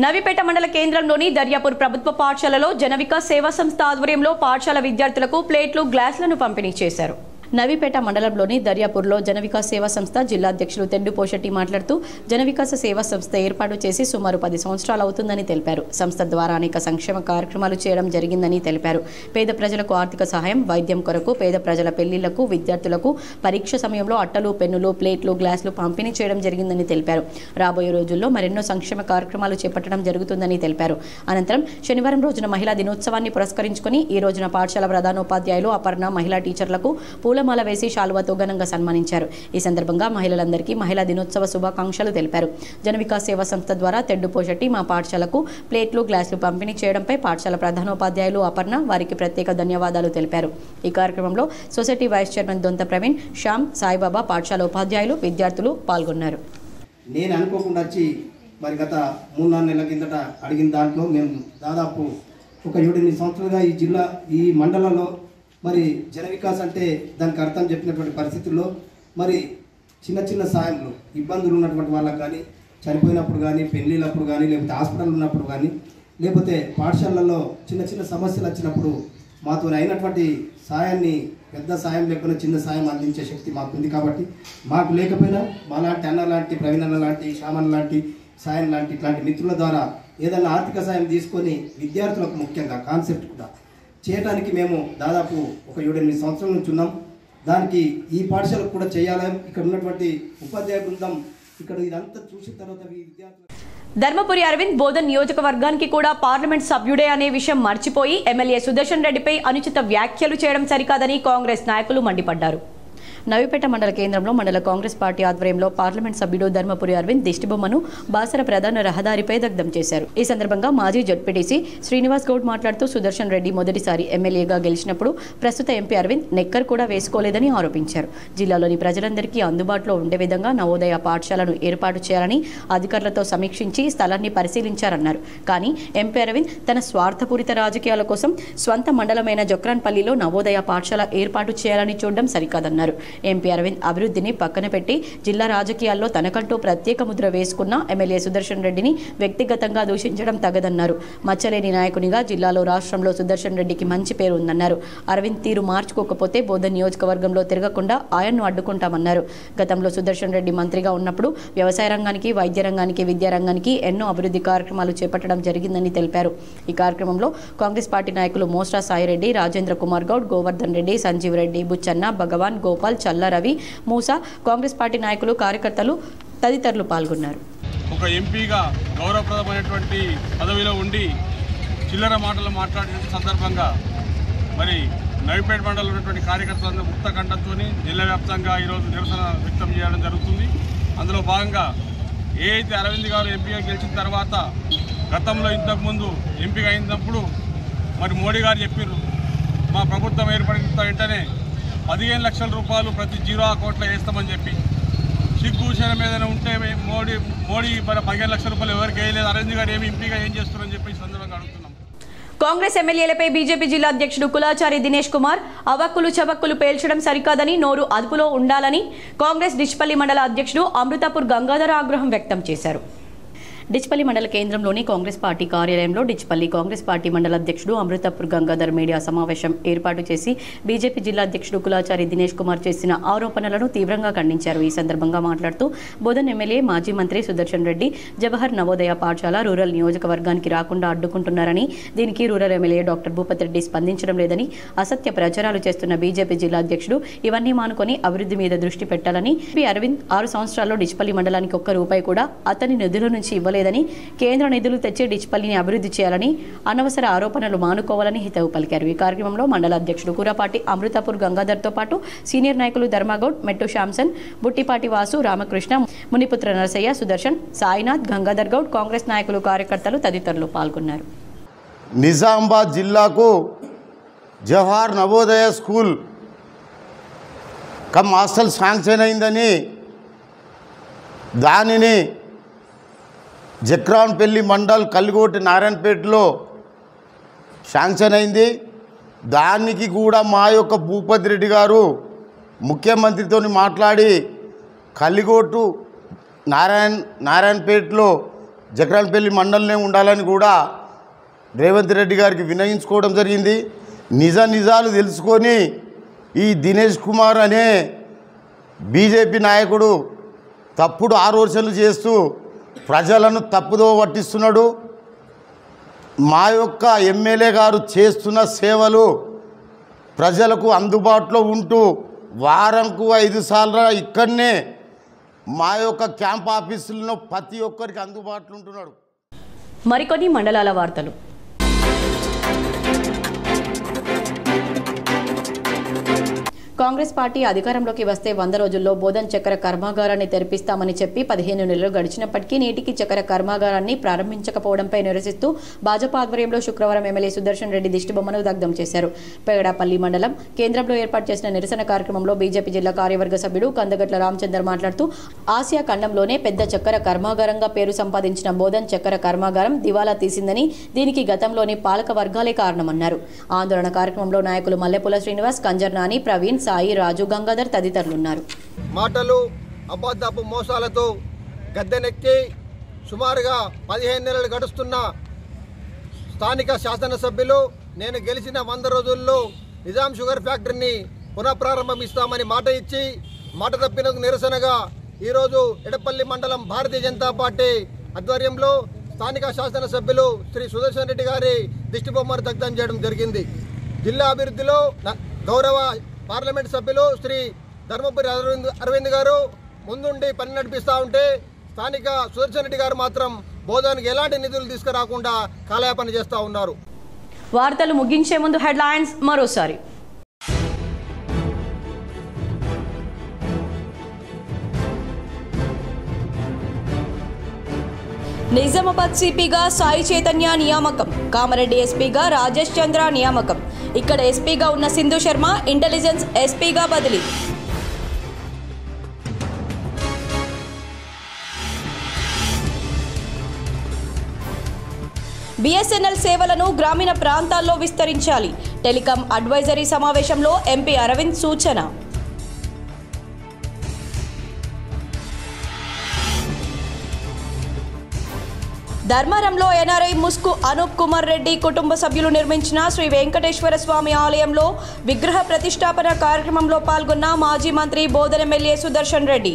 నవీపేట మండల కేంద్రంలోని దర్యాపూర్ ప్రభుత్వ పాఠశాలలో జనవికాస్ సేవా సంస్థ ఆధ్వర్యంలో పాఠశాల విద్యార్థులకు ప్లేట్లు, గ్లాసులను పంపిణీ చేశారు. నవీపేట మండలంలోని దర్యాపూర్లో జనవికాస్ సేవా సంస్థ జిల్లా అధ్యక్షులు తెండు పోషెట్టి మాట్లాడుతూ జనవికాస సేవా సంస్థ ఏర్పాటు చేసి సుమారు 10 సంవత్సరాలు అవుతుందని తెలిపారు. సంస్థ ద్వారా అనేక సంక్షేమ కార్యక్రమాలు చేయడం జరిగిందని తెలిపారు. పేద ప్రజలకు ఆర్థిక సహాయం, వైద్యం కొరకు, పేద ప్రజల పెళ్లిళ్లకు, విద్యార్థులకు పరీక్ష సమయంలో అట్టలు, పెన్నులు, ప్లేట్లు, గ్లాసులు పంపిణీ చేయడం జరిగిందని తెలిపారు. రాబోయే రోజుల్లో మరెన్నో సంక్షేమ కార్యక్రమాలు చేపట్టడం జరుగుతుందని తెలిపారు. అనంతరం శనివారం రోజున మహిళా దినోత్సవాన్ని పురస్కరించుకుని ఈ రోజున పాఠశాల ప్రధానోపాధ్యాయులు, అపర్ణ, మహిళా టీచర్లకు పూల పూలమాల వేసి శాలువాతో ఘనంగా సన్మానించారు. ఈ సందర్భంగా మహిళలందరికీ మహిళా దినోత్సవ శుభాకాంక్షలు తెలిపారు. జనవికాస్ సేవా సంస్థ ద్వారా తెడ్డు పోషెట్టి మా పాఠశాలకు ప్లేట్లు గ్లాసులు పంపిణీ చేయడంపై పాఠశాల ప్రధానోపాధ్యాయులు అపర్ణ వారికి ప్రత్యేక ధన్యవాదాలు తెలిపారు. ఈ కార్యక్రమంలో society vice chairman Donta Praveen, Shyam, Saibaba, పాఠశాల ఉపాధ్యాయులు, విద్యార్థులు పాల్గొన్నారు. నేను అనుకోకుండా వచ్చి మరి గత 3-4 నెలల కిందట అడిగిన దాంట్లో మేము దాదాపు ఒక 7-8 సంవత్సరాలుగా ఈ జిల్లా ఈ మండలంలో మరి జన వికాస్ అంటే దానికి అర్థం చెప్పినటువంటి పరిస్థితుల్లో మరి చిన్న చిన్న సాయంలు ఇబ్బందులు ఉన్నటువంటి వాళ్ళకి కానీ, చనిపోయినప్పుడు కానీ, పెళ్ళిళ్ళప్పుడు కానీ, లేకపోతే హాస్పిటల్ ఉన్నప్పుడు కానీ, లేకపోతే పాఠశాలల్లో చిన్న చిన్న సమస్యలు వచ్చినప్పుడు మాతో అయినటువంటి సాయాన్ని, పెద్ద సాయం లేకపోయినా చిన్న సాయం అందించే శక్తి మాకుంది. కాబట్టి మాకు లేకపోయినా మాలాంటి అన్న లాంటి, ప్రవీణ్ అన్న లాంటి, శ్యామన్ లాంటి, సాయం లాంటి ఇట్లాంటి మిత్రుల ద్వారా ఏదైనా ఆర్థిక సాయం తీసుకొని విద్యార్థులకు ముఖ్యంగా కాన్సెప్ట్ కూడా చేయడానికి మేము దాదాపు ఒక 7-8 సంవత్సరాల నుంచి ఉన్నాం. దానికి ఈ పాఠశాలకు కూడా చేయాలని ఇక్కడ ఉన్నటువంటి ఉపాధ్యాయ బృందం ఇక్కడ ఇదంతా చూసిన తర్వాత విద్యార్థులు ధర్మపురి అరవింద్ బోధన్ నియోజకవర్గానికి కూడా పార్లమెంట్ సభ్యుడే అనే విషయం మర్చిపోయి ఎమ్మెల్యే సుదర్శన్ రెడ్డిపై అనుచిత వ్యాఖ్యలు చేయడం సరికాదని కాంగ్రెస్ నాయకులు మండిపడ్డారు. నవీపేట మండల కేంద్రంలో మండల కాంగ్రెస్ పార్టీ ఆధ్వర్యంలో పార్లమెంట్ సభ్యుడు ధర్మపురి అరవింద్ దిష్టిబొమ్మను బాసర ప్రధాన రహదారిపై దగ్ధం చేశారు. ఈ సందర్భంగా మాజీ జడ్పీటీసీ శ్రీనివాస్ గౌడ్ మాట్లాడుతూ సుదర్శన్ రెడ్డి మొదటిసారి ఎమ్మెల్యేగా గెలిచినప్పుడు ప్రస్తుత ఎంపీ అరవింద్ నెక్కర్ కూడా వేసుకోలేదని ఆరోపించారు. జిల్లాలోని ప్రజలందరికీ అందుబాటులో ఉండే విధంగా నవోదయ పాఠశాలను ఏర్పాటు చేయాలని అధికారులతో సమీక్షించి స్థలాన్ని పరిశీలించారన్నారు. కానీ ఎంపీ అరవింద్ తన స్వార్థపూరిత రాజకీయాల కోసం స్వంత మండలమైన జొక్రాన్పల్లిలో నవోదయ పాఠశాల ఏర్పాటు చేయాలని చూడడం సరికాదన్నారు. ఎంపీ అరవింద్ అభివృద్ధిని పక్కన పెట్టి జిల్లా రాజకీయాల్లో తనకంటూ ప్రత్యేక ముద్ర వేసుకున్న ఎమ్మెల్యే సుదర్శన్ రెడ్డిని వ్యక్తిగతంగా దూషించడం తగదన్నారు. మచ్చలేని నాయకునిగా జిల్లాలో, రాష్ట్రంలో సుదర్శన్ రెడ్డికి మంచి పేరు ఉందన్నారు. అరవింద్ తీరు మార్చుకోకపోతే బోధన్ నియోజకవర్గంలో తిరగకుండా ఆయన్ను అడ్డుకుంటామన్నారు. గతంలో సుదర్శన్ రెడ్డి మంత్రిగా ఉన్నప్పుడు వ్యవసాయ రంగానికి, వైద్య రంగానికి, విద్యా రంగానికి ఎన్నో అభివృద్ధి కార్యక్రమాలు చేపట్టడం జరిగిందని తెలిపారు. ఈ కార్యక్రమంలో కాంగ్రెస్ పార్టీ నాయకులు మోస్రా సాయిరెడ్డి, రాజేంద్ర కుమార్ గౌడ్, గోవర్ధన్ రెడ్డి, సంజీవ్ రెడ్డి, బుచ్చన్న, భగవాన్, గోపాల్, చల్ల రవి, మూసా, కాంగ్రెస్ పార్టీ నాయకులు, కార్యకర్తలు తదితరులు పాల్గొన్నారు. ఒక ఎంపీగా గౌరవప్రదమైనటువంటి పదవిలో ఉండి చిల్లర మాటలు మాట్లాడిన సందర్భంగా మరి నవీపేట మండలంలో ఉన్నటువంటి కార్యకర్తలందరూ ముక్త కంఠంతో జిల్లా వ్యాప్తంగా ఈరోజు నిరసన వ్యక్తం చేయడం జరుగుతుంది. అందులో భాగంగా ఏదైతే అరవింద్ గారు ఎంపీగా గెలిచిన తర్వాత గతంలో ఇంతకుముందు ఎంపీగా అయినప్పుడు మరి మోడీ గారు చెప్పారు, మా ప్రభుత్వం ఏర్పడిన వెంటనే 15 లక్షల రూపాయలు ప్రతి జీరో అకౌంట్లో వేస్తామని చెప్పి. సిగ్గుశనం ఏదైనా ఉంటే మోడీ 15 లక్షల రూపాయలు ఎవరికి వేయలేదు, అరవింద్ గారు ఏమి ఎంపీగా ఏం చేస్తున్నారని చెప్పి ఈ సందర్భంగా అడుగుతున్నాం. కాంగ్రెస్ ఎమ్మెల్యేలపై బీజేపీ జిల్లా అధ్యక్షుడు కులాచారి దినేష్ కుమార్ అవక్కులు చవక్కులు పేల్చడం సరికాదని, నోరు అదుపులో ఉండాలని కాంగ్రెస్ డిచ్పల్లి మండల అధ్యక్షుడు అమృతాపూర్ గంగాధర్ ఆగ్రహం వ్యక్తం చేశారు. డిచ్పల్లి మండల కేంద్రంలోని కాంగ్రెస్ పార్టీ కార్యాలయంలో డిచ్పల్లి కాంగ్రెస్ పార్టీ మండల అధ్యక్షుడు అమృతపూర్ గంగాధర్ మీడియా సమావేశం ఏర్పాటు చేసి బీజేపీ జిల్లా అధ్యక్షుడు కులాచారి దినేష్ కుమార్ చేసిన ఆరోపణలను తీవ్రంగా ఖండించారు. ఈ సందర్భంగా మాట్లాడుతూ బోధన్ ఎమ్మెల్యే మాజీ మంత్రి సుదర్శన్ రెడ్డి జవహర్ నవోదయ పాఠశాల రూరల్ నియోజకవర్గానికి రాకుండా అడ్డుకుంటున్నారని, దీనికి rural MLA doctor Bhupathi Reddy స్పందించడం లేదని, అసత్య ప్రచారాలు చేస్తున్న బీజేపీ జిల్లా అధ్యక్షుడు ఇవన్నీ మానుకొని అభివృద్ధి మీద దృష్టి పెట్టాలని, అరవింద్ 6 సంవత్సరాల్లో డిచ్పల్లి మండలానికి ఒక్క రూపాయి కూడా అతని నిధుల నుంచి లేదని, కేంద్ర నిధులు తెచ్చి డిచ్పల్లిని అభివృద్ధి చేయాలని, అనవసర ఆరోపణలు మానుకోవాలని హితవు పలికారు. ఈ కార్యక్రమంలో మండల అధ్యక్షుడు కూరపాటి అమృతపూర్ గంగాధర్తో పాటు సీనియర్ నాయకులు ధర్మగౌడ్, మెట్టు శాంసన్, బుట్టిపాటి వాసు, రామకృష్ణ, మునిపుత్ర నరసయ్య, సుదర్శన్, సాయినాథ్, గంగాధర్ గౌడ్, కాంగ్రెస్ నాయకులు, కార్యకర్తలు తదితరులు పాల్గొన్నారు. నిజామాబాద్ జిల్లాకు Jawahar Navodaya school come hostel sanction అయిందని, దానిని జక్రాన్పల్లి మండల్ కల్లిగోటి నారాయణపేటలో శాంక్షన్ అయింది. దానికి కూడా మా యొక్క భూపతి రెడ్డి గారు ముఖ్యమంత్రితో మాట్లాడి కల్లిగోటు నారాయణపేటలో జక్రాన్పల్లి మండలనే ఉండాలని కూడా రేవంత్ రెడ్డి గారికి వినయించుకోవడం జరిగింది. నిజాలు తెలుసుకొని ఈ దినేష్ కుమార్ అనే బీజేపీ నాయకుడు తప్పుడు ఆలోచనలు చేస్తూ ప్రజలను తప్పుదో పట్టిస్తున్నాడు. మా యొక్క ఎమ్మెల్యే గారు చేస్తున్న సేవలు ప్రజలకు అందుబాటులో ఉంటూ వారంకు 5 సార్లు ఇక్కడనే మా యొక్క క్యాంప్ ఆఫీసుల్లో ప్రతి ఒక్కరికి అందుబాటులో ఉంటున్నాడు. మరికొన్ని మండలాల వార్తలు. కాంగ్రెస్ పార్టీ అధికారంలోకి వస్తే 100 రోజుల్లో బోధన్ చక్కెర కర్మాగారాన్ని తెరిపిస్తామని చెప్పి 15 నెలలు గడిచినప్పటికీ నేటికి చక్కెర కర్మాగారాన్ని ప్రారంభించకపోవడంపై నిరసిస్తూ భాజపా ఆధ్వర్యంలో శుక్రవారం ఎమ్మెల్యే సుదర్శన్ రెడ్డి దిష్టిబొమ్మను దగ్ధం చేశారు. పేగడాపల్లి మండలం కేంద్రంలో ఏర్పాటు చేసిన నిరసన కార్యక్రమంలో బీజేపీ జిల్లా కార్యవర్గ సభ్యుడు కందగట్ల రామచందర్ మాట్లాడుతూ ఆసియా ఖండంలోనే పెద్ద చక్కెర కర్మాగారంగా పేరు సంపాదించిన బోధన్ చక్కెర కర్మాగారం దివాలా తీసిందని, దీనికి గతంలోని పాలక వర్గాలే కారణమన్నారు. ఆందోళన కార్యక్రమంలో నాయకులు మల్లెపూల శ్రీనివాస్, కంజర్ నాని, ప్రవీణ్, సాయి, రాజు, గంగాధర్ తదితరులున్నారు. మాటలు అబద్ధపు మోసాలతో గద్దెనెక్కి సుమారుగా 15 నెలలు గడుస్తున్న స్థానిక శాసనసభ్యులు నేను గెలిచిన 100 రోజుల్లో నిజాం షుగర్ ఫ్యాక్టరీని పునఃప్రారంభిస్తామని మాట ఇచ్చి మాట తప్పినందుకు నిరసనగా ఈరోజు ఎడపల్లి మండలం భారతీయ జనతా పార్టీ ఆధ్వర్యంలో స్థానిక శాసనసభ్యులు శ్రీ సుదర్శన్ రెడ్డి గారి దిష్టిబొమ్మను దగ్ధం చేయడం జరిగింది. జిల్లా అభివృద్ధిలో గౌరవ పార్లమెంట్ సభ్యులు శ్రీ ధర్మపురి అరవింద్ గారు ముందుండి పని నడిపిస్తూ ఉంటే స్థానిక సుదర్శన్ రెడ్డి గారు మాత్రం బోధనకి ఎలాంటి నిధులు తీసుకురాకుండా కాలయాపన చేస్తూ ఉన్నారు. వార్తలు ముగించే ముందు హెడ్లైన్స్ మరోసారి. నిజామాబాద్ సిపిగా సాయి చైతన్య నియామకం, కామారెడ్డి ఎస్పీగా రాజేష్ చంద్ర నియామకం. ఇక్కడ ఎస్పీగా ఉన్న సింధు శర్మ ఇంటెలిజెన్స్ ఎస్పీగా బదిలీ. బిఎస్ఎన్ఎల్ సేవలను గ్రామీణ ప్రాంతాల్లో విస్తరించాలి. టెలికాం అడ్వైజరీ సమావేశంలో ఎంపీ అరవింద్ సూచన. ధర్మారంలో ఎన్ఆర్ఐ ముస్కు అనూప్ కుమార్ రెడ్డి కుటుంబ సభ్యులు నిర్మించిన శ్రీ వెంకటేశ్వర స్వామి ఆలయంలో విగ్రహ ప్రతిష్టాపన కార్యక్రమంలో పాల్గొన్న మాజీ మంత్రి బోధన్ ఎమ్మెల్యే సుదర్శన్ రెడ్డి.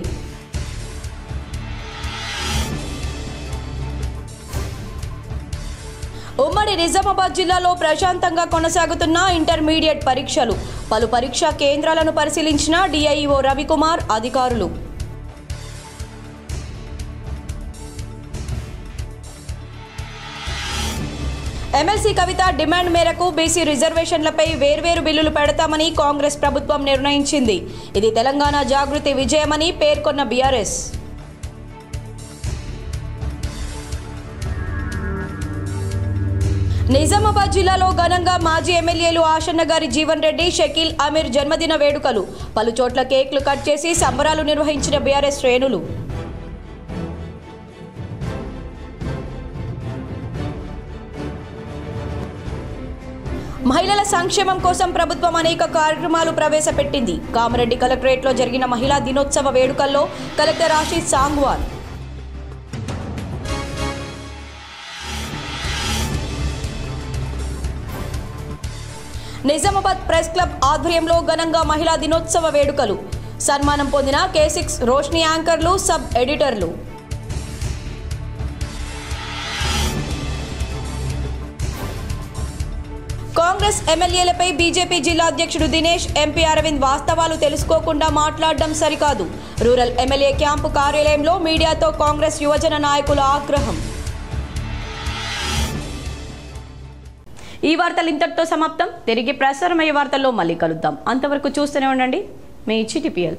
ఉమ్మడి నిజామాబాద్ జిల్లాలో ప్రశాంతంగా కొనసాగుతున్న ఇంటర్మీడియట్ పరీక్షలు. పలు పరీక్షా కేంద్రాలను పరిశీలించిన డిఐఓ రవికుమార్, అధికారులు. ఎమ్మెల్సీ కవిత డిమాండ్ మేరకు బీసీ రిజర్వేషన్లపై వేర్వేరు బిల్లులు పెడతామని కాంగ్రెస్ ప్రభుత్వం నిర్ణయించింది. ఇది తెలంగాణ జాగృతి విజయమని పేర్కొన్న బీఆర్ఎస్. నిజామాబాద్ జిల్లాలో ఘనంగా మాజీ ఎమ్మెల్యేలు ఆషన్న గారి జీవన్ రెడ్డి, షకీల్ అమీర్ జన్మదిన వేడుకలు. పలు చోట్ల కేక్లు కట్ చేసి సంబరాలు నిర్వహించిన బీఆర్ఎస్ శ్రేణులు. మహిళల సంక్షేమం కోసం ప్రభుత్వం అనేక కార్యక్రమాలు ప్రవేశపెట్టింది. కామారెడ్డి కలెక్టరేట్లో జరిగిన మహిళా దినోత్సవ వేడుకల్లో collector Ashish Sangwan. Nizamabad press club ఆధ్వర్యంలో ఘనంగా మహిళా దినోత్సవ వేడుకలు. సన్మానం పొందిన K6 రోష్ని యాంకర్లు, సబ్ ఎడిటర్లు. కాంగ్రెస్ ఎమ్మెల్యేలపై బీజేపీ జిల్లా అధ్యక్షుడు దినేష్, ఎంపీ అరవింద్ వాస్తవాలు తెలుసుకోకుండా మాట్లాడడం సరికాదు. రూరల్ ఎమ్మెల్యే క్యాంపు కార్యాలయంలో మీడియాతో కాంగ్రెస్ యువజన నాయకుల ఆగ్రహం. ఈ వార్తలు ఇంతటితో సమాప్తం. తిరిగి ప్రసారమయ్యే వార్తల్లో మళ్ళీ కలుద్దాం. అంతవరకు చూస్తూనే ఉండండి మీ HTPL.